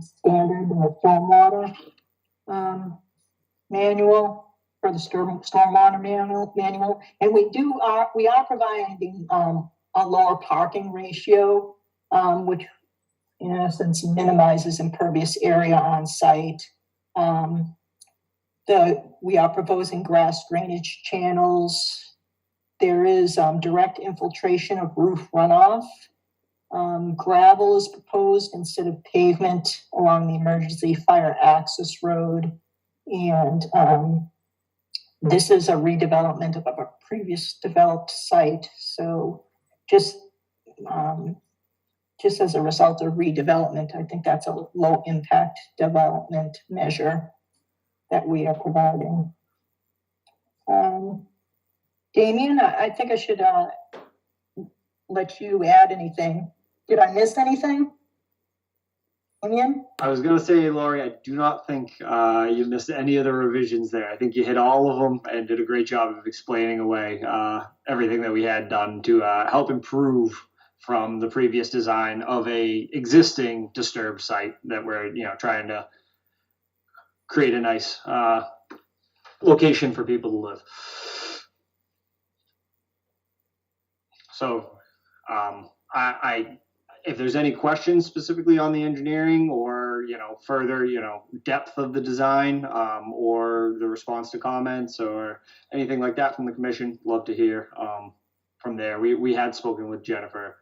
standard in the stormwater manual for the stormwater manual. And we are providing a lower parking ratio, which in essence minimizes impervious area on site. We are proposing grass drainage channels. There is direct infiltration of roof runoff. Gravel is proposed instead of pavement along the emergency fire access road. And this is a redevelopment of a previous developed site. So just as a result of redevelopment, I think that's a low impact development measure that we are providing. Damien, I think I should let you add anything. Did I miss anything? Damien? I was gonna say, Lori, I do not think you missed any of the revisions there. I think you hit all of them and did a great job of explaining away everything that we had done to help improve from the previous design of a existing disturbed site that we're trying to create a nice location for people to live. So if there's any questions specifically on the engineering or further depth of the design or the response to comments or anything like that from the commission, love to hear from there. We had spoken with Jennifer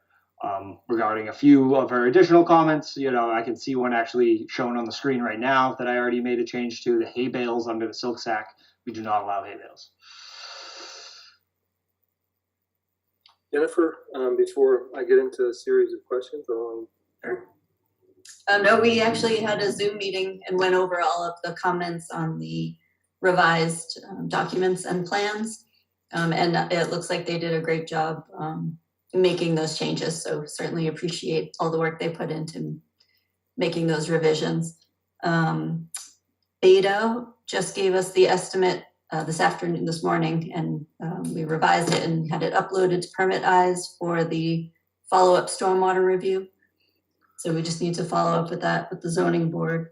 regarding a few of her additional comments. I can see one actually shown on the screen right now that I already made a change to: the hay bales under the silk sack. We do not allow hay bales. Jennifer, before I get into a series of questions, No, we actually had a Zoom meeting and went over all of the comments on the revised documents and plans. And it looks like they did a great job making those changes. So certainly appreciate all the work they put into making those revisions. Beta just gave us the estimate this morning, and we revised it and had it uploaded to Permit Eyes for the follow-up stormwater review. So we just need to follow up with that with the zoning board.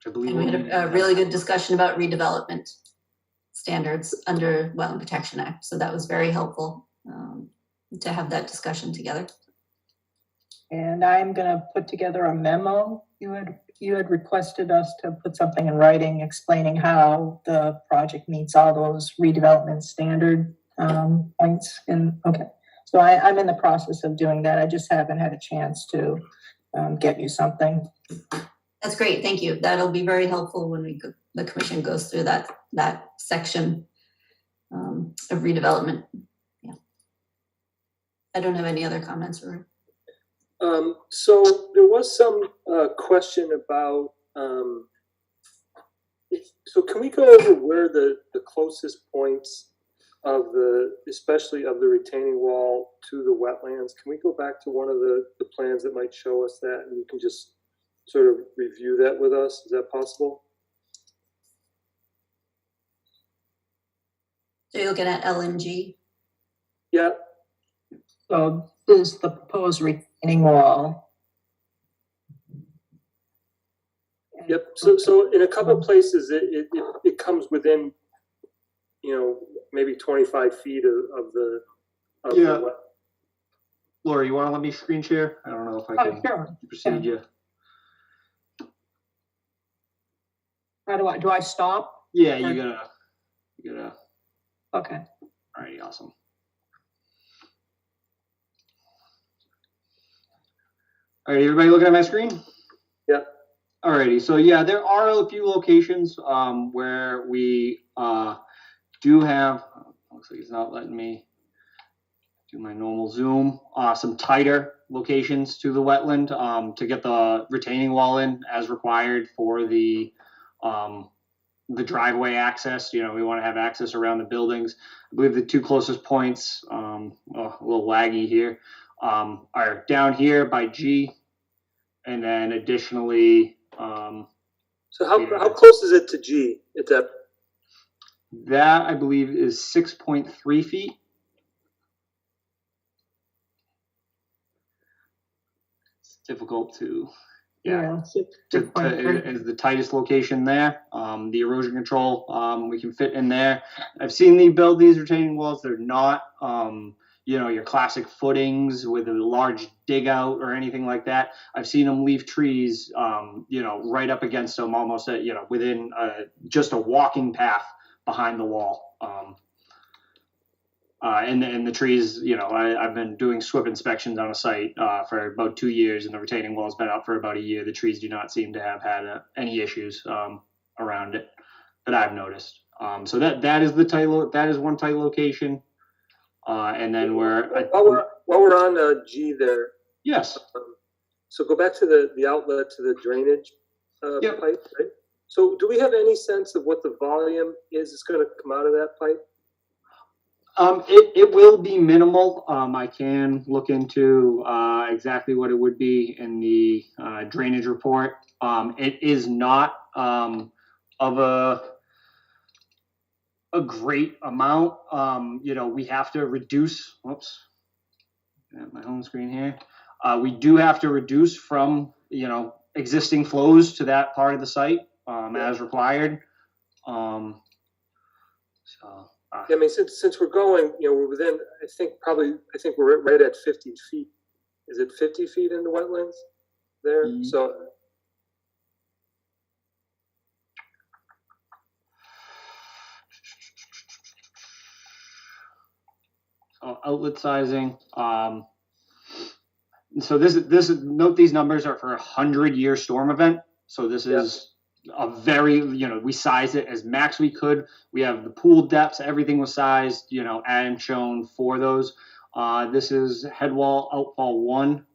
I believe and we had a really good discussion about redevelopment standards under Wetland Protection Act. So that was very helpful to have that discussion together. And I'm going to put together a memo. You had requested us to put something in writing explaining how the project meets all those redevelopment standard points. And okay, so I'm in the process of doing that. I just haven't had a chance to get you something. That's great. Thank you. That'll be very helpful when the commission goes through that section of redevelopment. Yeah. I don't have any other comments. So there was some question about, so can we go over where the closest points of especially of the retaining wall to the wetlands? Can we go back to one of the plans that might show us that, and you can just sort of review that with us? Is that possible? So you're looking at LNG? Yeah. So this is the proposed retaining wall. Yep. So in a couple of places, it comes within, maybe 25 feet of the. Yeah. Laura, you wanna let me screen share? I don't know if I Oh, can sure. proceed you. How do I stop? Yeah, you gotta, Okay. alrighty, awesome. Alright, everybody looking at my screen? Yeah. Alrighty, so yeah, there are a few locations where we do have, looks like it's not letting me do my normal zoom, some tighter locations to the wetland to get the retaining wall in as required for the driveway access. You know, we want to have access around the buildings. I believe the two closest points, a little laggy here, are down here by G, and then additionally, So how close is it to G? It's at that I believe is 6.3 feet. It's difficult to, is the tightest location there. The erosion control, we can fit in there. I've seen them build these retaining walls. They're not, you know, your classic footings with a large dig out or anything like that. I've seen them leave trees, you know, right up against them, almost at, you know, within just a walking path behind the wall. And the trees, you know, I've been doing SWIP inspections on a site for about 2 years, and the retaining wall's been out for about a year. The trees do not seem to have had any issues around it that I've noticed. So that is that is one tight location. And then while we're on G there. Yes. So go back to the outlet to the drainage Yep. pipe, right? So do we have any sense of what the volume is that's going to come out of that pipe? It will be minimal. I can look into exactly what it would be in the drainage report. It is not of a great amount. You know, we have to reduce. Whoops, my home screen here. We do have to reduce from, you know, existing flows to that part of the site as required. Yeah, I mean, since we're going, you know, we're within, I think we're right at 50 feet. Is it 50 feet in the wetlands there? Mm-hmm. So. Outlet sizing. So this note these numbers are for a 100-year storm event. So this is a very, you know, we sized it as max we could. We have the pool depths, everything was sized, you know, and shown for those. This is head wall outfall 1.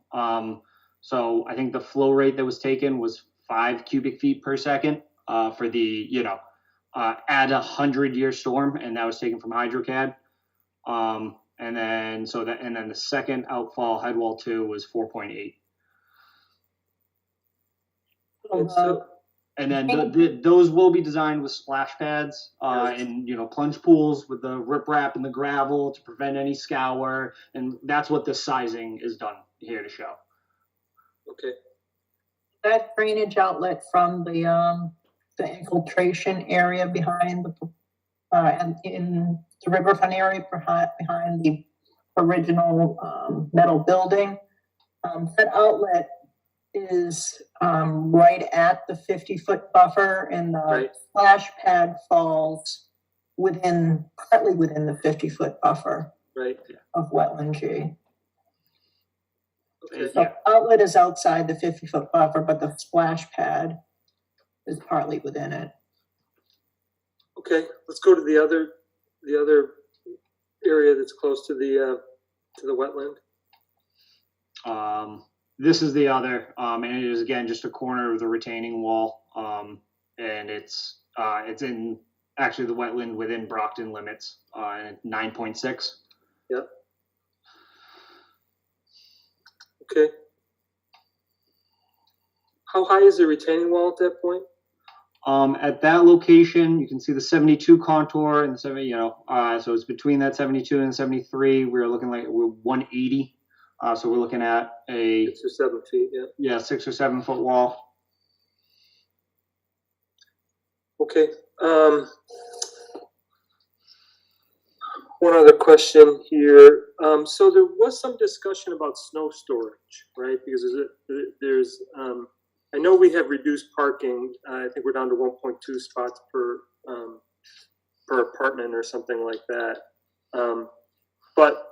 So I think the flow rate that was taken was 5 cubic feet per second for the, you know, at a 100-year storm, and that was taken from HydroCAD. And then the second outfall head wall 2 was 4.8. And then those will be designed with splash pads and, you know, plunge pools with the riprap and the gravel to prevent any scour, and that's what this sizing is done here to show. Okay. That drainage outlet from the infiltration area behind the and in the riverfront area behind the original metal building, that outlet is right at the 50-foot buffer, and the splash pad falls partly within the 50-foot buffer of wetland G. Okay. So outlet is outside the 50-foot buffer, but the splash pad is partly within it. Okay, let's go to the other area that's close to the wetland. This is the other, and it is again just a corner of the retaining wall, and it's in actually the wetland within Brockton limits, 9.6. Yep. Okay. How high is the retaining wall at that point? At that location, you can see the 72 contour and the 70, you know, so it's between that 72 and 73. We're looking like we're 180. So we're looking at a 6 or 7 feet, yeah. Yeah, 6 or 7 foot wall. Okay. One other question here. So there was some discussion about snow storage, right? Because there's I know we have reduced parking. I think we're down to 1.2 spots per apartment or something like that. But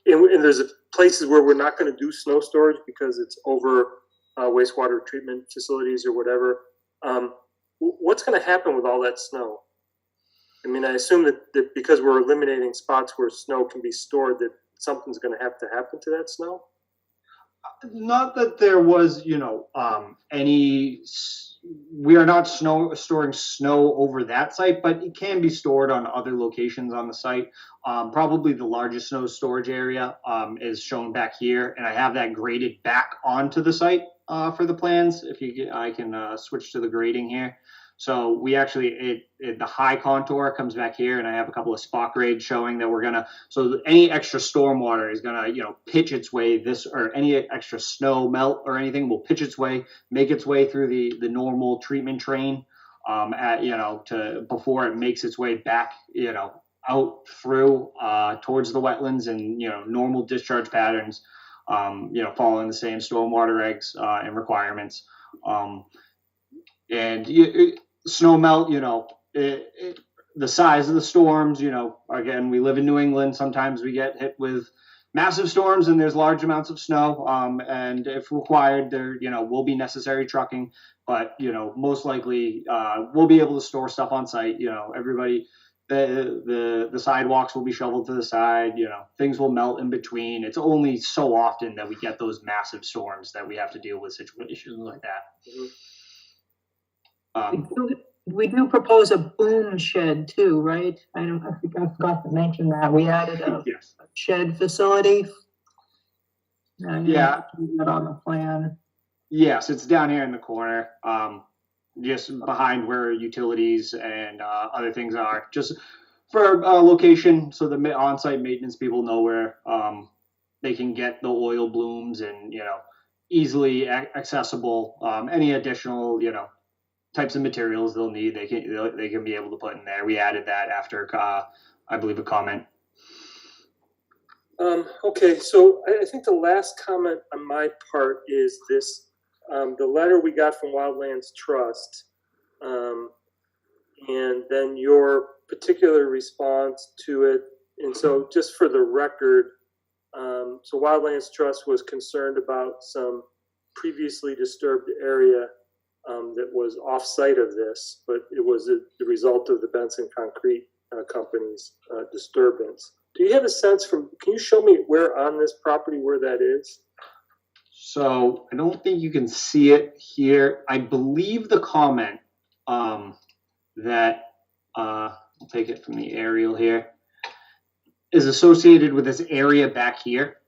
and there's places where we're not going to do snow storage because it's over wastewater treatment facilities or whatever. What's going to happen with all that snow? I mean, I assume that because we're eliminating spots where snow can be stored, that something's going to happen to that snow. Not that there was, we are not storing snow over that site, but it can be stored on other locations on the site. Probably the largest snow storage area is shown back here, and I have that graded back onto the site for the plans. I can switch to the grading here. So we actually, the high contour comes back here, and I have a couple of spot grades showing that so any extra stormwater is gonna, pitch its way or any extra snow melt or anything will pitch its way, make its way through the normal treatment train, before it makes its way back, out through, towards the wetlands and, normal discharge patterns, following the same stormwater regs, and requirements. Snow melt, the size of the storms, again, we live in New England. Sometimes we get hit with massive storms and there's large amounts of snow. And if required, there, will be necessary trucking, but, most likely, we'll be able to store stuff on site. Everybody, the sidewalks will be shoveled to the side, things will melt in between. It's only so often that we get those massive storms that we have to deal with situations like that. Mm-hmm. We do propose a boom shed too, right? I think I forgot to mention that. We added a Yes. shed facility. Yeah. That on the plan. Yes, it's down here in the corner, just behind where utilities and other things are, just for location, so the on-site maintenance people know where they can get the oil blooms and, easily accessible, any additional, types of materials they'll need, they can be able to put in there. We added that after, I believe, a comment. Okay, so I think the last comment on my part is this, the letter we got from Wildlands Trust, and then your particular response to it. And so just for the record, so Wildlands Trust was concerned about some previously disturbed area that was off-site of this, but it was the result of the Benson Concrete Company's disturbance. Do you have a sense can you show me where on this property where that is? So I don't think you can see it here. I believe the comment that I'll take it from the aerial here is associated with this area back here.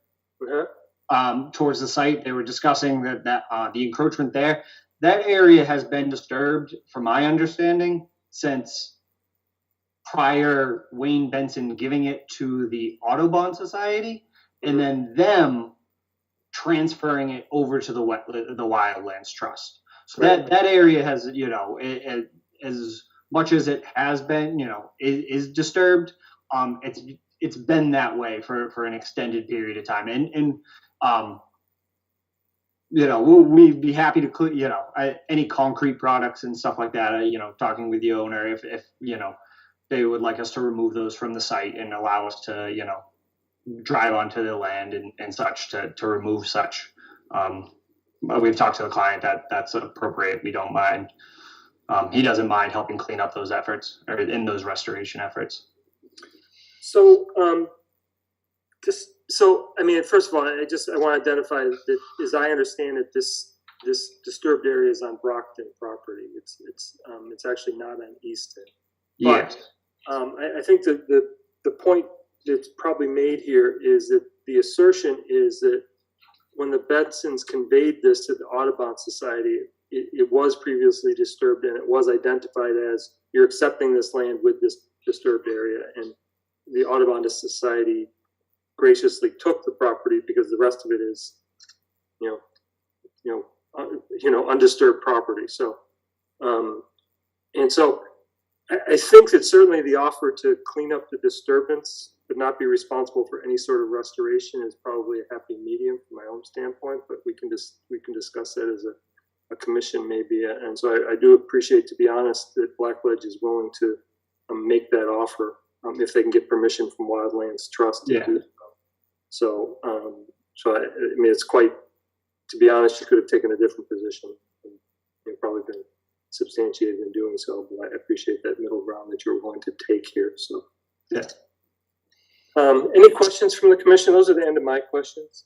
Uh-huh. Towards the site. They were discussing that the encroachment there. That area has been disturbed, from my understanding, since prior Wayne Benson giving it to the Audubon Society, and then them transferring it over to the Wildlands Trust. So that area has, as much as it has been, is disturbed. It's been that way for an extended period of time, and we'd be happy to, any concrete products and stuff like that, talking with the owner if they would like us to remove those from the site and allow us to, drive onto the land and such to remove such. But we've talked to the client that that's appropriate. We don't mind. He doesn't mind helping clean up those efforts or in those restoration efforts. So, first of all, I want to identify that, as I understand it, this disturbed area is on Brockton property. It's actually not on Easton. Yes. I think that the point that's probably made here is that the assertion is that when the Bensons conveyed this to the Audubon Society, it was previously disturbed and it was identified as you're accepting this land with this disturbed area, and the Audubon Society graciously took the property because the rest of it is, undisturbed property. So, and so I think that certainly the offer to clean up the disturbance but not be responsible for any sort of restoration is probably a happy medium from my own standpoint, but we can discuss that as a commission maybe. And so I do appreciate, to be honest, that Blackledge is willing to make that offer if they can get permission from Wildlands Trust to do so. So I mean, it's quite, to be honest, you could have taken a different position and you've probably been substantiated in doing so, but I appreciate that middle ground that you're willing to take here. So, yeah. Any questions from the commission? Those are the end of my questions.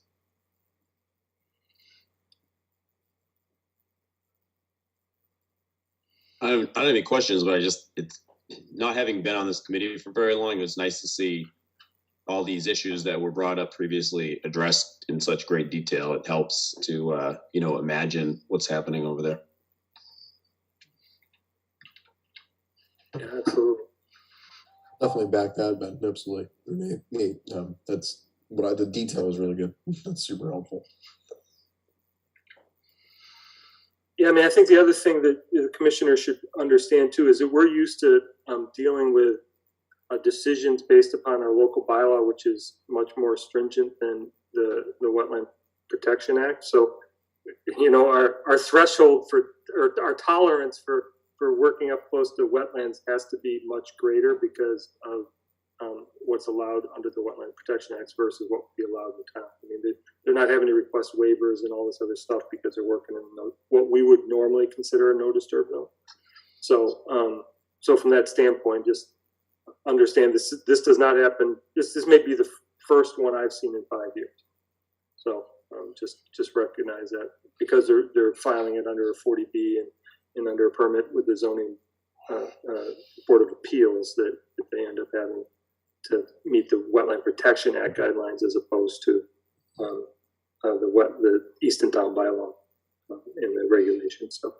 I don't have any questions, but it's not having been on this committee for very long. It was nice to see all these issues that were brought up previously addressed in such great detail. It helps to, imagine what's happening over there. Yeah, absolutely. Definitely back that, Ben. Absolutely. Nate, that's the detail was really good. That's super helpful. Yeah, I mean, I think the other thing that the commissioner should understand too is that we're used to dealing with decisions based upon our local bylaw, which is much more stringent than the Wetland Protection Act. So, our threshold or our tolerance for working up close to wetlands has to be much greater because of what's allowed under the Wetland Protection Act versus what would be allowed in town. I mean, they're not having to request waivers and all this other stuff because they're working in what we would normally consider a no disturb zone. So, so from that standpoint, just understand this does not happen. This may be the first one I've seen in 5 years. So just recognize that because they're filing it under a 40B and under a permit with the zoning Board of Appeals that they end up having to meet the Wetland Protection Act guidelines as opposed to the Easton Town bylaw and the regulations. So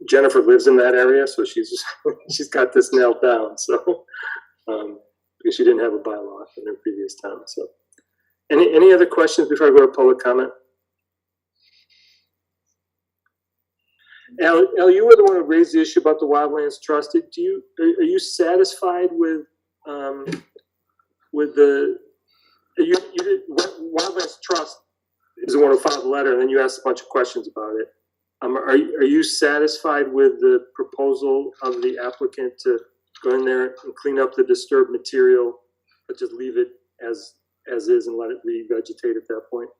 Jennifer lives in that area, so she's got this nailed down. So because she didn't have a bylaw in her previous town. So any other questions before I go to public comment? Al, you were the one who raised the issue about the Wildlands Trust. Are you satisfied with Wildlands Trust is the one who filed the letter, and then you asked a bunch of questions about it. Are you satisfied with the proposal of the applicant to go in there and clean up the disturbed material, but just leave it as is and let it revegetate at that point?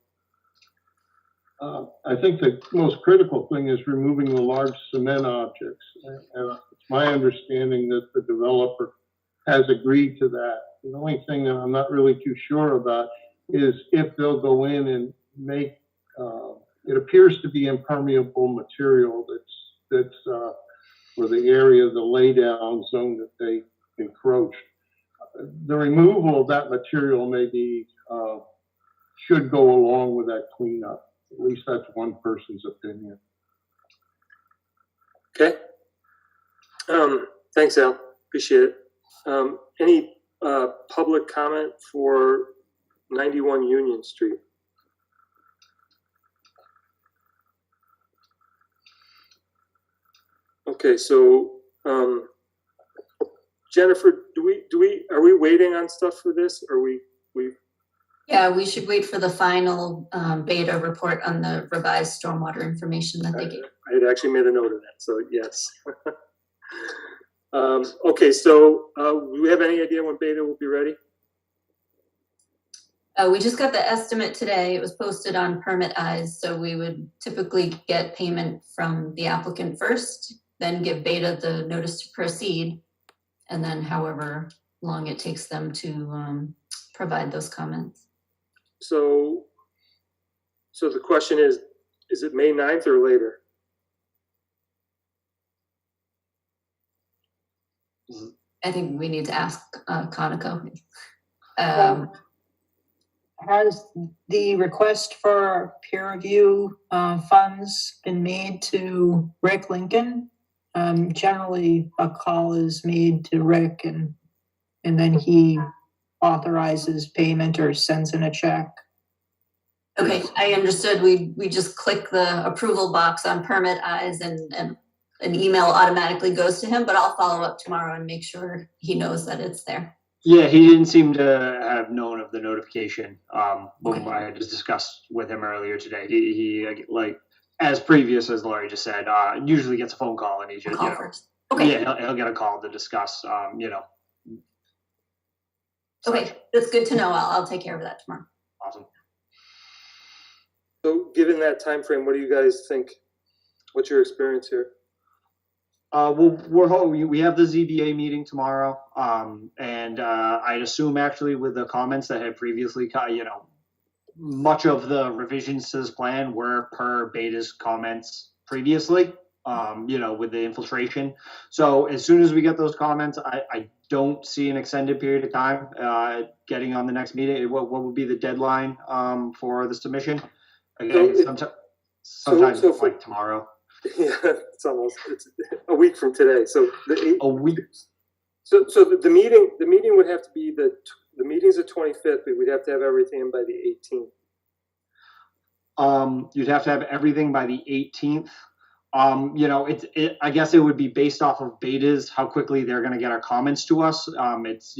I think the most critical thing is removing the large cement objects. And it's my understanding that the developer has agreed to that. The only thing that I'm not really too sure about is if they'll go in and make, it appears to be impermeable material that's for the area of the laydown zone that they encroached. The removal of that material maybe should go along with that cleanup. At least that's one person's opinion. Okay. Thanks, Al. Appreciate it. Any public comment for 91 Union Street? Okay, so Jennifer, are we waiting on stuff for this? Or we? Yeah, we should wait for the final beta report on the revised stormwater information that they gave. I had actually made a note of that, so yes. Okay, so do we have any idea when beta will be ready? We just got the estimate today. It was posted on Permit Eyes, so we would typically get payment from the applicant first, then give beta the notice to proceed, and then however long it takes them to provide those comments. So the question is it May 9th or later? I think we need to ask Conoco. Has the request for peer review funds been made to Rick Lincoln? Generally, a call is made to Rick and then he authorizes payment or sends in a check. Okay, I understood. We just click the approval box on Permit Eyes and an email automatically goes to him, but I'll follow up tomorrow and make sure he knows that it's there. Yeah, he didn't seem to have known of the notification, when I just discussed with him earlier today. He like, as previous as Laurie just said, usually gets a phone call and he just, Call first. Okay. yeah, he'll get a call to discuss, Okay, that's good to know. I'll take care of that tomorrow. Awesome. So given that time frame, what do you guys think? What's your experience here? Well, we have the ZBA meeting tomorrow, and I'd assume actually with the comments that had previously, much of the revisions to this plan were per Beta's comments previously, with the infiltration. So as soon as we get those comments, I don't see an extended period of time getting on the next meeting. What would be the deadline for the submission? Again, sometimes it's like tomorrow. Yeah, it's a week from today. So a week. So the meeting would have to be the meeting's the 25th, but we'd have to have everything in by the 18th. You'd have to have everything by the 18th. I guess it would be based off of Beta's, how quickly they're going to get our comments to us. It's,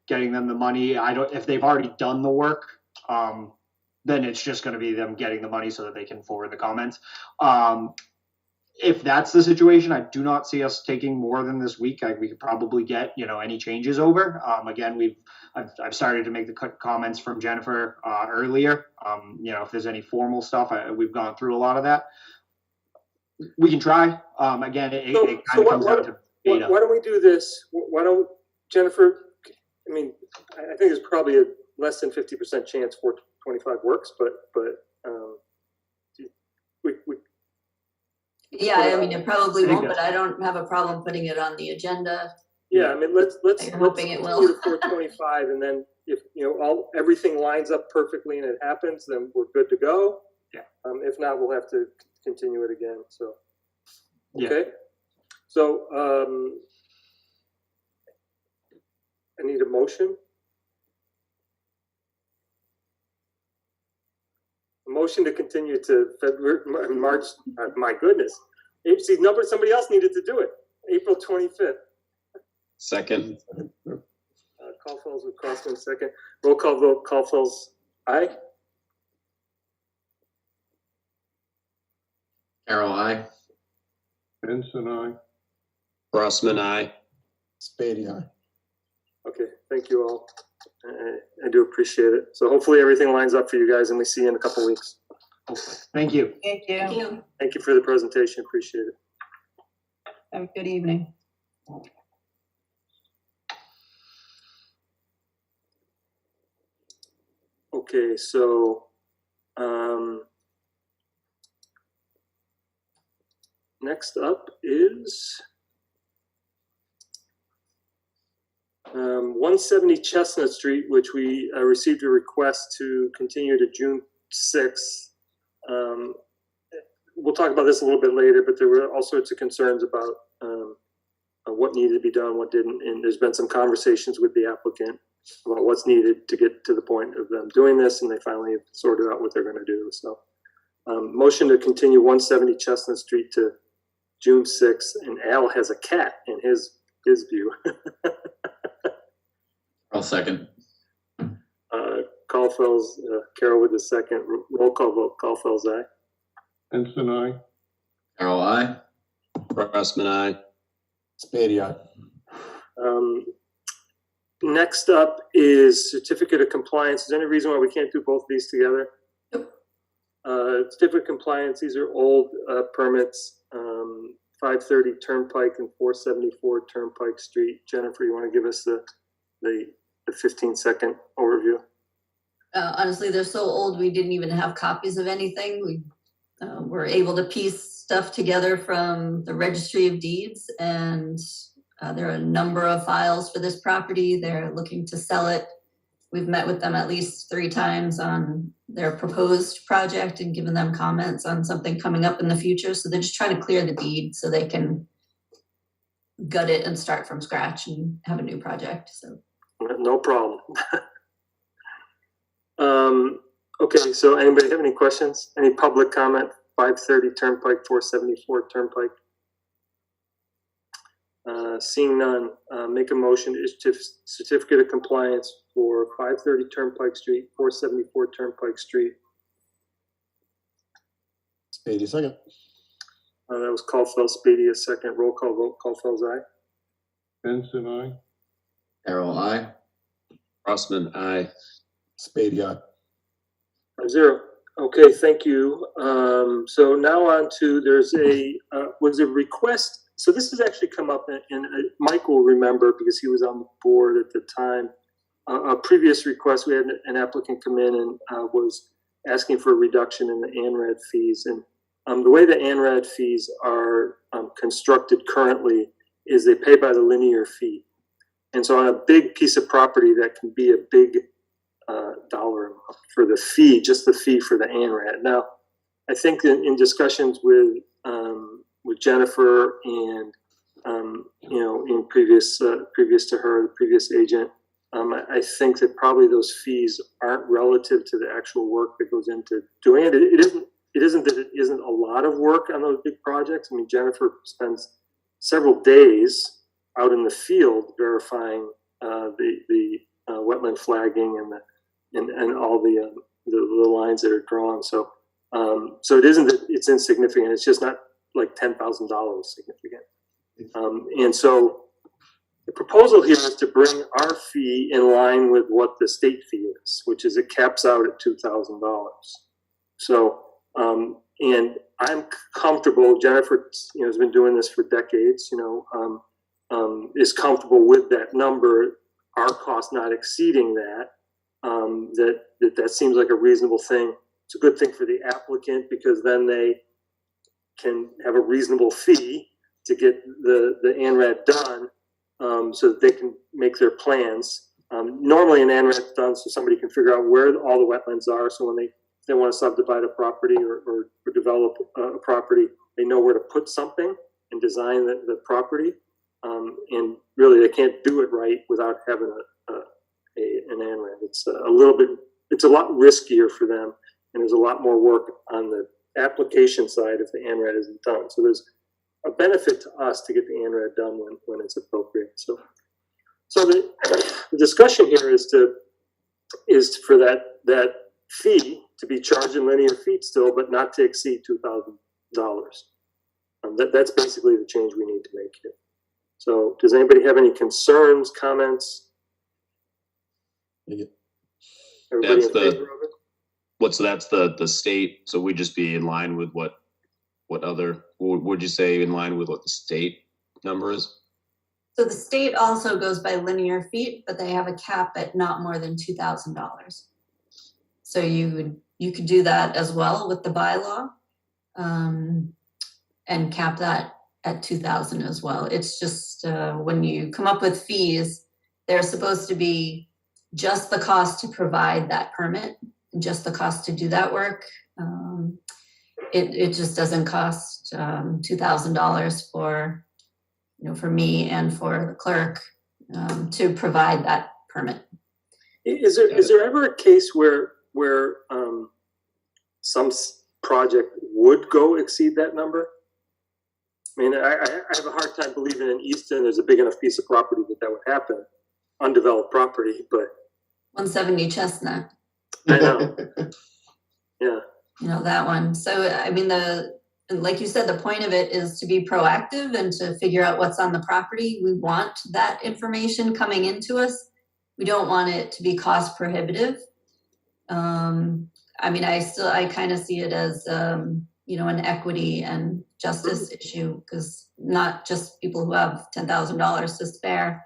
getting them the money. If they've already done the work, then it's just going to be them getting the money so that they can forward the comments. If that's the situation, I do not see us taking more than this week. We could probably get, any changes over. Again, I've started to make the comments from Jennifer earlier. If there's any formal stuff, we've gone through a lot of that. We can try. Again, it kind of comes down to Beta. Why don't we do this? Why don't, Jennifer, I mean, I think there's probably a less than 50% chance 425 works, but we Yeah, I mean, it probably won't, but I don't have a problem putting it on the agenda. Yeah, I mean, let's hoping it will. do 425, and then if everything lines up perfectly and it happens, then we're good to go. Yeah. If not, we'll have to continue it again. So. Okay. Yeah. So I need a motion. Motion to continue to February, March. My goodness, see, somebody else needed to do it. April 25th. Second. Caulfield's with Crossman second. Roll call vote. Caulfield's aye. Carol, aye. Benson, aye. Crossman, aye. Spady, aye. Okay, thank you all. I do appreciate it. So hopefully everything lines up for you guys, and we see you in a couple weeks. Thank you. Thank you. Thank you. Thank you for the presentation. Appreciate it. Have a good evening. Okay, so next up is 170 Chestnut Street, which we received a request to continue to June 6th. We'll talk about this a little bit later, but there were all sorts of concerns about what needed to be done, what didn't, and there's been some conversations with the applicant about what's needed to get to the point of them doing this, and they finally have sorted out what they're going to do. So motion to continue 170 Chestnut Street to June 6th, and Al has a cat in his view. I'll second. Caulfield's, Carol with the second. Roll call vote. Caulfield's aye. Benson, aye. Carol, aye. Crossman, aye. Spady, aye. Next up is certificate of compliance. Is there any reason why we can't do both of these together? Certificate of compliance, these are old permits, 530 Turnpike and 474 Turnpike Street. Jennifer, you want to give us the 15-second overview? Honestly, they're so old, we didn't even have copies of anything. We were able to piece stuff together from the Registry of Deeds, and there are a number of files for this property. They're looking to sell it. We've met with them at least 3 times on their proposed project and given them comments on something coming up in the future. So they're just trying to clear the deed so they can gut it and start from scratch and have a new project. So no problem. Okay, so anybody have any questions? Any public comment? 530 Turnpike, 474 Turnpike. Seeing none, make a motion to issue certificate of compliance for 530 Turnpike Street, 474 Turnpike Street. Spady, second. That was Caulfield, Spady, a second. Roll call vote. Caulfield's aye. Benson, aye. Carol, I. Crossman, aye. Spady, aye. 5-0. Okay, thank you. So now on to, there's was a request. So this has actually come up, and Mike will remember because he was on the board at the time. A previous request, we had an applicant come in and was asking for a reduction in the ANRAD fees. And the way the ANRAD fees are constructed currently is they pay by the linear feet. And so on a big piece of property, that can be a big dollar amount for the fee, just the fee for the ANRAD. Now, I think in discussions with Jennifer and in previous to her, the previous agent, I think that probably those fees aren't relative to the actual work that goes into doing it. It isn't that it isn't a lot of work on those big projects. I mean, Jennifer spends several days out in the field verifying the wetland flagging and all the lines that are drawn. So it isn't that it's insignificant. It's just not like $10,000 significant. And so the proposal here is to bring our fee in line with what the state fee is, which is it caps out at $2,000. So, and I'm comfortable, Jennifer, has been doing this for decades, is comfortable with that number, our cost not exceeding that, that seems like a reasonable thing. It's a good thing for the applicant because then they can have a reasonable fee to get the ANRAD done, so that they can make their plans. Normally an ANRAD's done so somebody can figure out where all the wetlands are, so when they want to subdivide a property or develop a property, they know where to put something and design the property. And really, they can't do it right without having an ANRAD. It's it's a lot riskier for them, and there's a lot more work on the application side if the ANRAD isn't done. So there's a benefit to us to get the ANRAD done when it's appropriate. So the discussion here is for that fee to be charged in linear feet still, but not to exceed $2,000. That's basically the change we need to make here. So does anybody have any concerns, comments? Everybody in favor of it? So that's the state. So we'd just be in line with what other, would you say in line with what the state number is? So the state also goes by linear feet, but they have a cap at not more than $2,000. So you could do that as well with the bylaw, and cap that at 2,000 as well. It's just when you come up with fees, they're supposed to be just the cost to provide that permit, just the cost to do that work. It just doesn't cost $2,000 for me and for the clerk to provide that permit. Is there ever a case where some project would go exceed that number? I mean, I have a hard time believing in Easton there's a big enough piece of property that would happen, undeveloped property, but 170 Chestnut. I know. Yeah. That one. So, I mean, like you said, the point of it is to be proactive and to figure out what's on the property. We want that information coming into us. We don't want it to be cost prohibitive. I mean, I kind of see it as, an equity and justice issue, because not just people who have $10,000 to spare,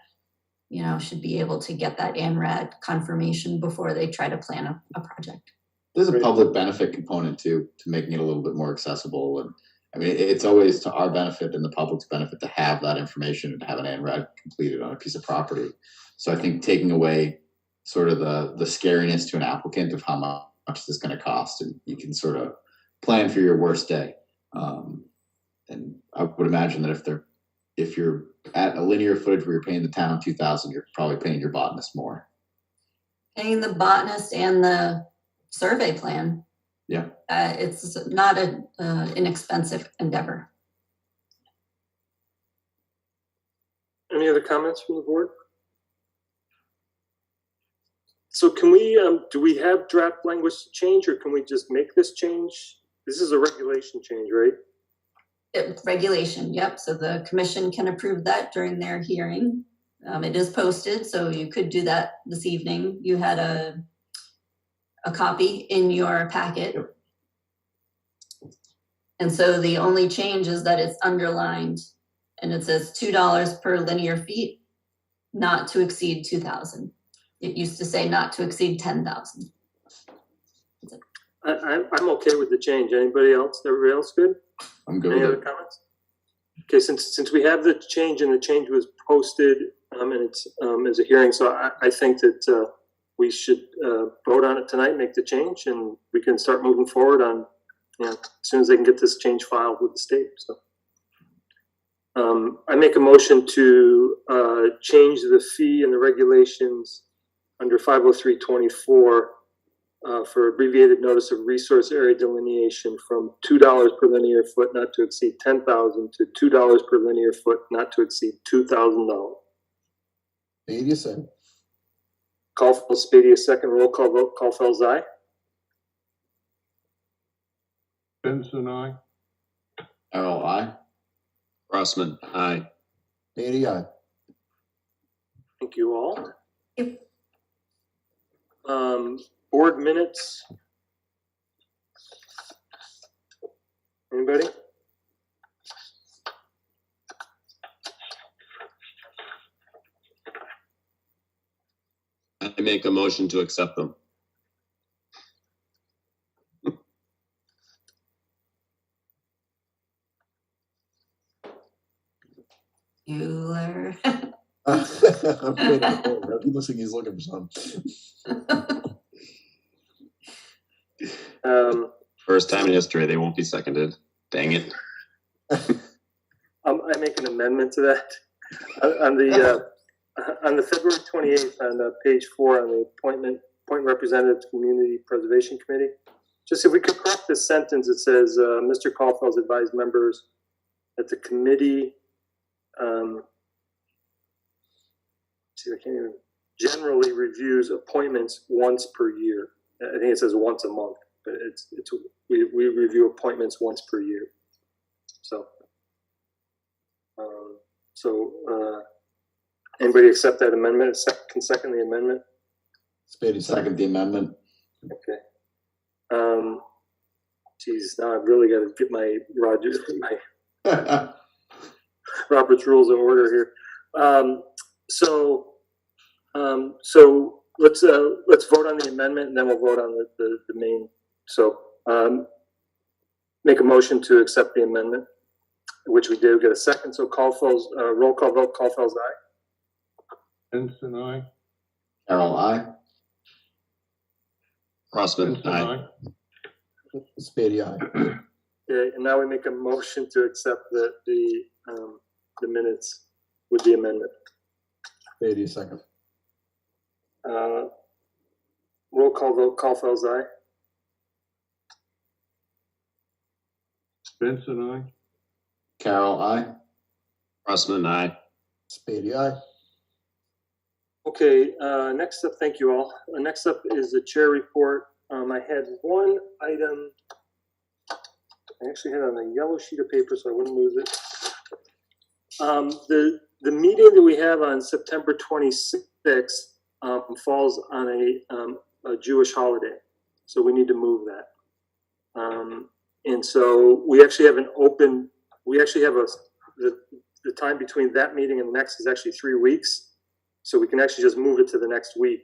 should be able to get that ANRAD confirmation before they try to plan a project. There's a public benefit component to making it a little bit more accessible. And I mean, it's always to our benefit and the public's benefit to have that information and to have an ANRAD completed on a piece of property. So I think taking away sort of the scariness to an applicant of how much this is going to cost, and you can sort of plan for your worst day. And I would imagine that if you're at a linear footage where you're paying the town $2,000, you're probably paying your botanist more. Paying the botanist and the survey plan. Yeah. It's not an inexpensive endeavor. Any other comments from the board? So can we, do we have draft language to change, or can we just make this change? This is a regulation change, right? Regulation, yep. So the commission can approve that during their hearing. It is posted, so you could do that this evening. You had a copy in your packet. And so the only change is that it's underlined and it says $2 per linear feet, not to exceed 2,000. It used to say not to exceed 10,000. I'm okay with the change. Anybody else? Everybody else good? I'm good Any with other it. comments? Okay, since we have the change and the change was posted and it's as a hearing, so I think that we should vote on it tonight, make the change, and we can start moving forward on, you know, as soon as they can get this change filed with the state. So I make a motion to change the fee and the regulations under 50324 for abbreviated notice of resource area delineation from $2 per linear foot not to exceed 10,000 to $2 per linear foot not to exceed $2,000. Speedy second. Call Speedy, second. Roll call vote. Caulfield's aye. Benson, aye. Carol, I. Crossman, aye. Speedy, aye. Thank you all. Yep. Board minutes. Anybody? I make a motion to accept them. Bueller. I'm waiting for him. He looks like he's looking for something. First time in history they won't be seconded. Dang it. I make an amendment to that. On the February 28th, on page 4, on the appoint representative to Community Preservation Committee, just if we could correct this sentence, it says, Mr. Caulfield's advised members that the committee, generally reviews appointments once per year. I think it says once a month, but we review appointments once per year. So, anybody accept that amendment? Can second the amendment? Speedy Second the amendment. Okay. Geez, now I've really got to get my Robert's rules in order here. So let's vote on the amendment, and then we'll vote on the main. So make a motion to accept the amendment, which we did. Get a second. So Caulfield's roll call vote. Caulfield's aye. Benson, aye. Carol, I. Crossman, Benson, aye. Speedy, aye. Okay, and now we make a motion to accept the minutes with the amendment. Speedy second. Roll call vote. Caulfield's aye. Benson, aye. Carol, I. Crossman, aye. Speedy, aye. Okay, next up, thank you all. Next up is the chair report. I had one item. I actually had it on a yellow sheet of paper, so I wouldn't lose it. The meeting that we have on September 26th falls on a Jewish holiday, so we need to move that. And so we actually have the time between that meeting and the next is actually 3 weeks. So we can actually just move it to the next week,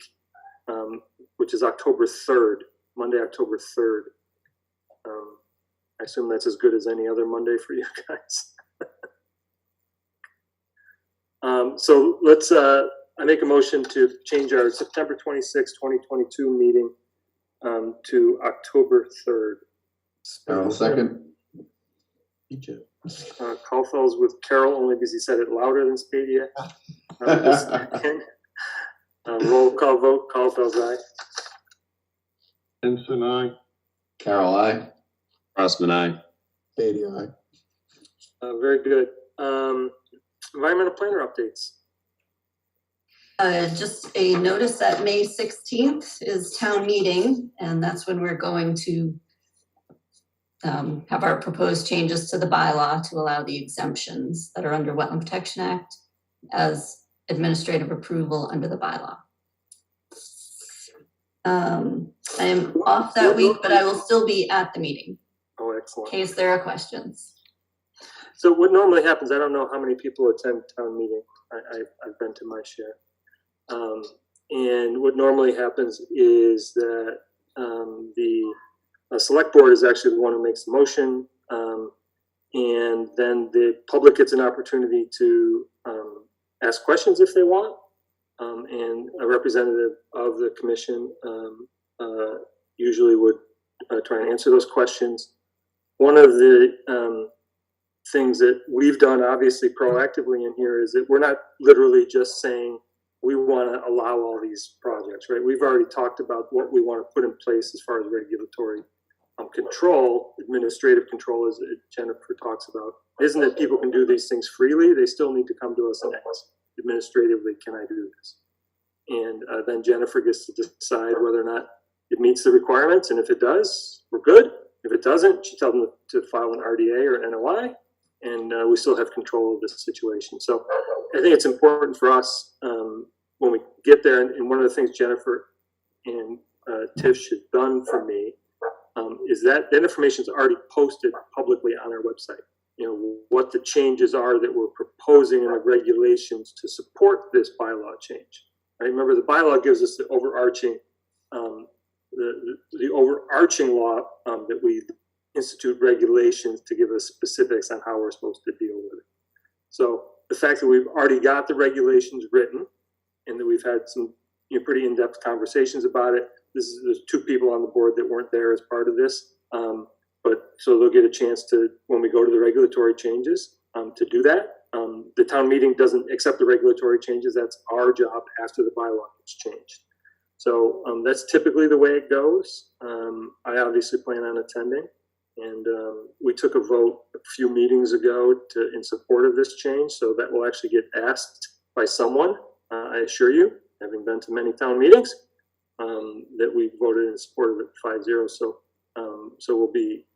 which is October 3rd, Monday, October 3rd. I assume that's as good as any other Monday for you guys. So let's, I make a motion to change our September 26, 2022 meeting to October 3rd. Carol, second. Caulfield's with Carol only because he said it louder than Spedia. Roll call vote. Caulfield's aye. Benson, aye. Carol, I. Crossman, aye. Speedy, aye. Very good. Environmental planner updates. Just a notice that May 16th is town meeting, and that's when we're going to have our proposed changes to the bylaw to allow the exemptions that are under Wetland Protection Act as administrative approval under the bylaw. I am off that week, but I will still be at the meeting Oh, in excellent. case there are questions. So what normally happens, I don't know how many people attend town meeting. I've been to my share. And what normally happens is that the select board is actually the one who makes the motion. And then the public gets an opportunity to ask questions if they want. And a representative of the commission usually would try and answer those questions. One of the things that we've done obviously proactively in here is that we're not literally just saying we want to allow all these projects, right? We've already talked about what we want to put in place as far as regulatory control, administrative control, as Jennifer talks about. Isn't that people can do these things freely? They still need to come to us and ask administratively, can I do this? And then Jennifer gets to decide whether or not it meets the requirements. And if it does, we're good. If it doesn't, she tells them to file an RDA or NOI, and we still have control of this situation. So I think it's important for us when we get there, and one of the things Jennifer and Tish have done for me is that information is already posted publicly on our website. You know, what the changes are that we're proposing in the regulations to support this bylaw change. Right? Remember, the bylaw gives us the overarching the overarching law that we institute regulations to give us specifics on how we're supposed to deal with it. So the fact that we've already got the regulations written and that we've had some pretty in-depth conversations about it. There's two people on the board that weren't there as part of this, but so they'll get a chance to, when we go to the regulatory changes, to do that. The town meeting doesn't accept the regulatory changes. That's our job after the bylaw gets changed. So that's typically the way it goes. I obviously plan on attending, and we took a vote a few meetings ago in support of this change. So that will actually get asked by someone, I assure you, having been to many town meetings, that we voted in support of it 5-0. So we'll be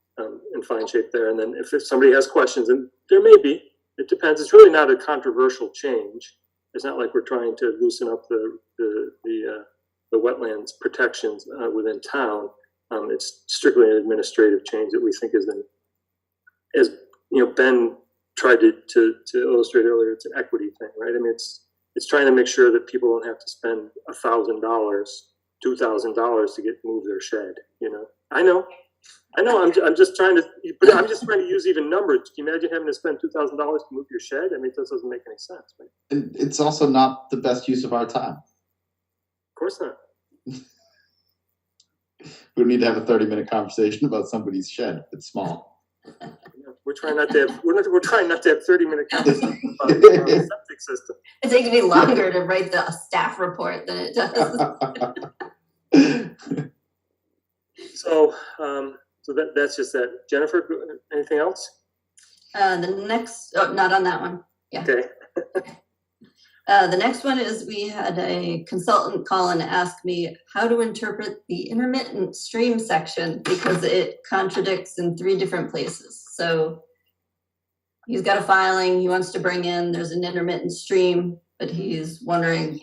in fine shape there. And then if somebody has questions, and there may be, it depends. It's really not a controversial change. It's not like we're trying to loosen up the wetlands protections within town. It's strictly an administrative change that we think is as Ben tried to illustrate earlier. It's an equity thing, right? I mean, it's trying to make sure that people don't have to spend $1,000, $2,000 to get move their shed. I know. I'm just trying to, but I'm just trying to use even numbers. Can you imagine having to spend $2,000 to move your shed? I mean, it doesn't make any sense. Right? And it's also not the best use of our time. Of course not. We don't need to have a 30-minute conversation about somebody's shed. It's small. We're trying not to have. We're trying not to have 30-minute conversations about the septic system. It takes me longer to write the staff report than it does. So that's just that. Jennifer, anything else? The next, not on that one. Yeah. Okay. The next one is we had a consultant call and ask me how to interpret the intermittent stream section because it contradicts in 3 different places. So he's got a filing he wants to bring in. There's an intermittent stream, but he's wondering,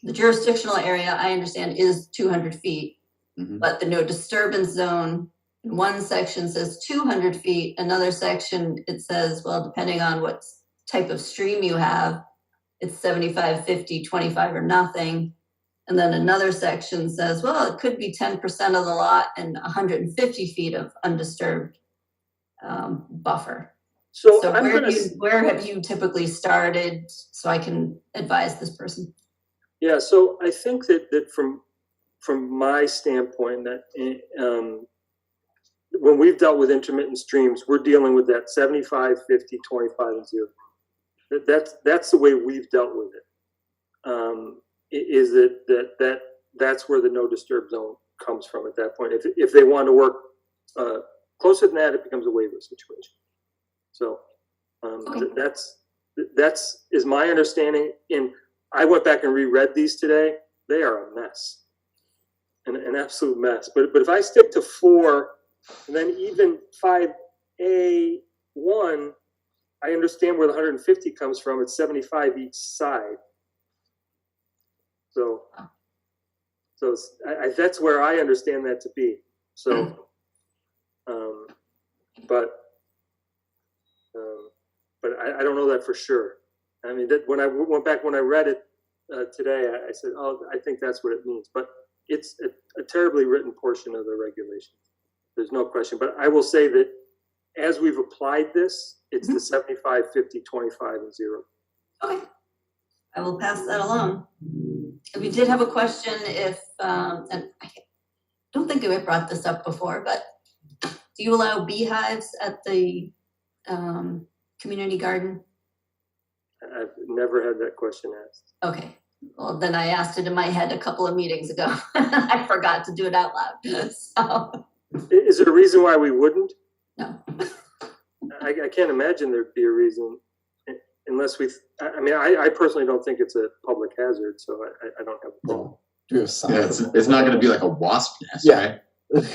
the jurisdictional area I understand is 200 feet, but the no disturbance zone in one section says 200 feet. Another section, it says, well, depending on what type of stream you have, it's 75, 50, 25 or nothing. And then another section says, well, it could be 10% of the lot and 150 feet of undisturbed buffer. So where have you typically started so I can advise this person? Yeah, so I think that from my standpoint, that when we've dealt with intermittent streams, we're dealing with that 75, 50, 25, and 0. That's the way we've dealt with it. Is that's where the no disturb zone comes from at that point. If they want to work closer than that, it becomes a waiver situation. So that's is my understanding. And I went back and reread these today. They are a mess, an absolute mess. But if I stick to 4, and then even 5A1, I understand where the 150 comes from. It's 75 each side. So it's, that's where I understand that to be. So, but I don't know that for sure. I mean, that when I went back, when I read it today, I said, oh, I think that's what it means. But it's a terribly written portion of the regulations. There's no question. But I will say that as we've applied this, it's the 75, 50, 25, and 0. Okay. I will pass that along. We did have a question if, and I don't think we brought this up before, but do you allow beehives at the community garden? I've never had that question asked. Okay. Well, then I asked it in my head a couple of meetings ago. I forgot to do it out loud. So. Is there a reason why we wouldn't? No. I can't imagine there'd be a reason unless we, I mean, I personally don't think it's a public hazard, so I don't have a problem. Yeah, it's not going to be like a wasp nest, Yeah. right?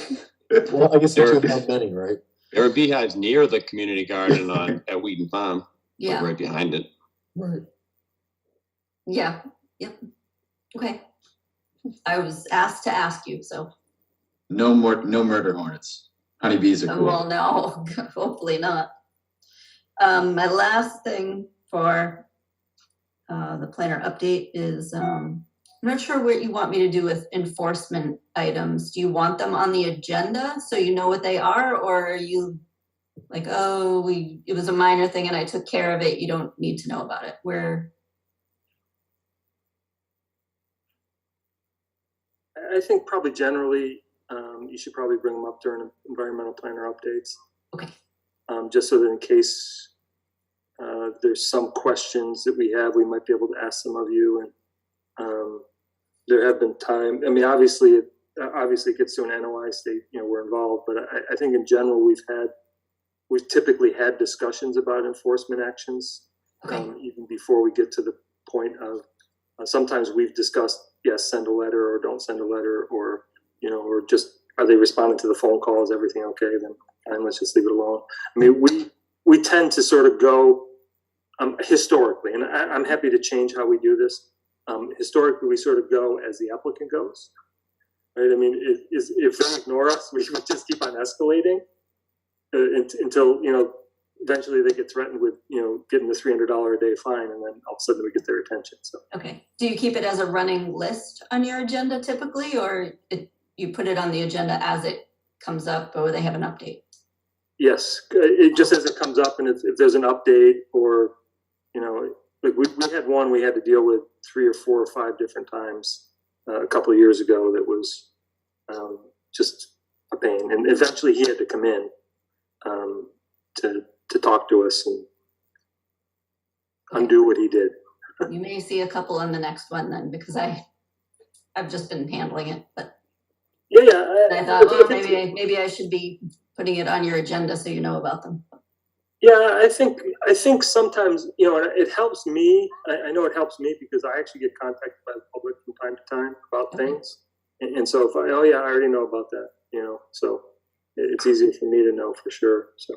Well, I guess it's about many, right? There are beehives near the community garden at Wheaton Farm, Yeah. like right behind it. Right. Yeah. Yep. Okay. I was asked to ask you, so. No murder hornets. Honeybees are cool. Well, no, hopefully not. My last thing for the planner update is I'm not sure what you want me to do with enforcement items. Do you want them on the agenda so you know what they are, or are you like, oh, it was a minor thing and I took care of it, you don't need to know about it? I think probably generally you should probably bring them up during environmental planner updates. Okay. Just so that in case there's some questions that we have, we might be able to ask some of you. And there have been time. I mean, obviously it gets to an NOI state, we're involved. But I think in general we've typically had discussions about enforcement actions, even before we get to the point of. Sometimes we've discussed, yes, send a letter or don't send a letter, or or just are they responding to the phone call? Is everything okay? Then fine, let's just leave it alone. I mean, we tend to sort of go historically, and I'm happy to change how we do this. Historically, we sort of go as the applicant goes, right? I mean, if they ignore us, we would just keep on escalating until eventually they get threatened with getting the $300 a day fine, and then all of a sudden we get their attention. So okay. Do you keep it as a running list on your agenda typically, or you put it on the agenda as it comes up, or they have an update? Yes, it just as it comes up, and if there's an update, or like we had one we had to deal with 3 or 4 or 5 different times a couple of years ago that was just a pain, and eventually he had to come in to talk to us and undo what he did. You may see a couple on the next one then, because I've just been handling it, but yeah. I thought, well, maybe I should be putting it on your agenda so you know about them. Yeah, I think sometimes it helps me. I know it helps me because I actually get contacted by the public from time to time about things, and so if I already know about that, so it's easy for me to know for sure. So.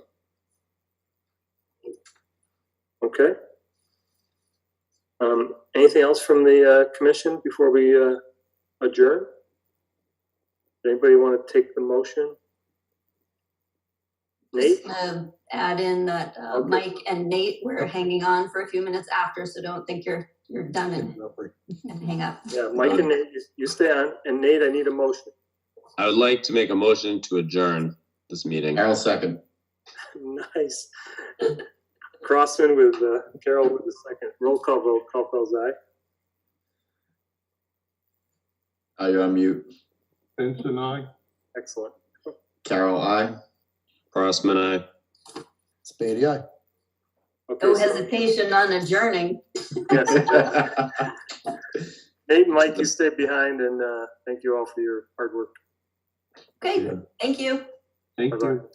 Okay. Anything else from the commission before we adjourn? Anybody want to take the motion? Nate? Just add in that Mike and Nate were hanging on for a few minutes after, so don't think you're done and hang up. Yeah, Mike and Nate, you stay on. And Nate, I need a motion. I would like to make a motion to adjourn this meeting. Carol second. Nice. Crossman with Carol with the second. Roll call vote. Kaufman's aye. Are you on mute? Benson, aye. Excellent. Carol, aye. Crossman, aye. Spady, aye. Okay, No so, hesitation on adjourning. yes. Nate and Mike, you stay behind, and thank you all for your hard work. Okay, thank you. Thank Bye-bye. you.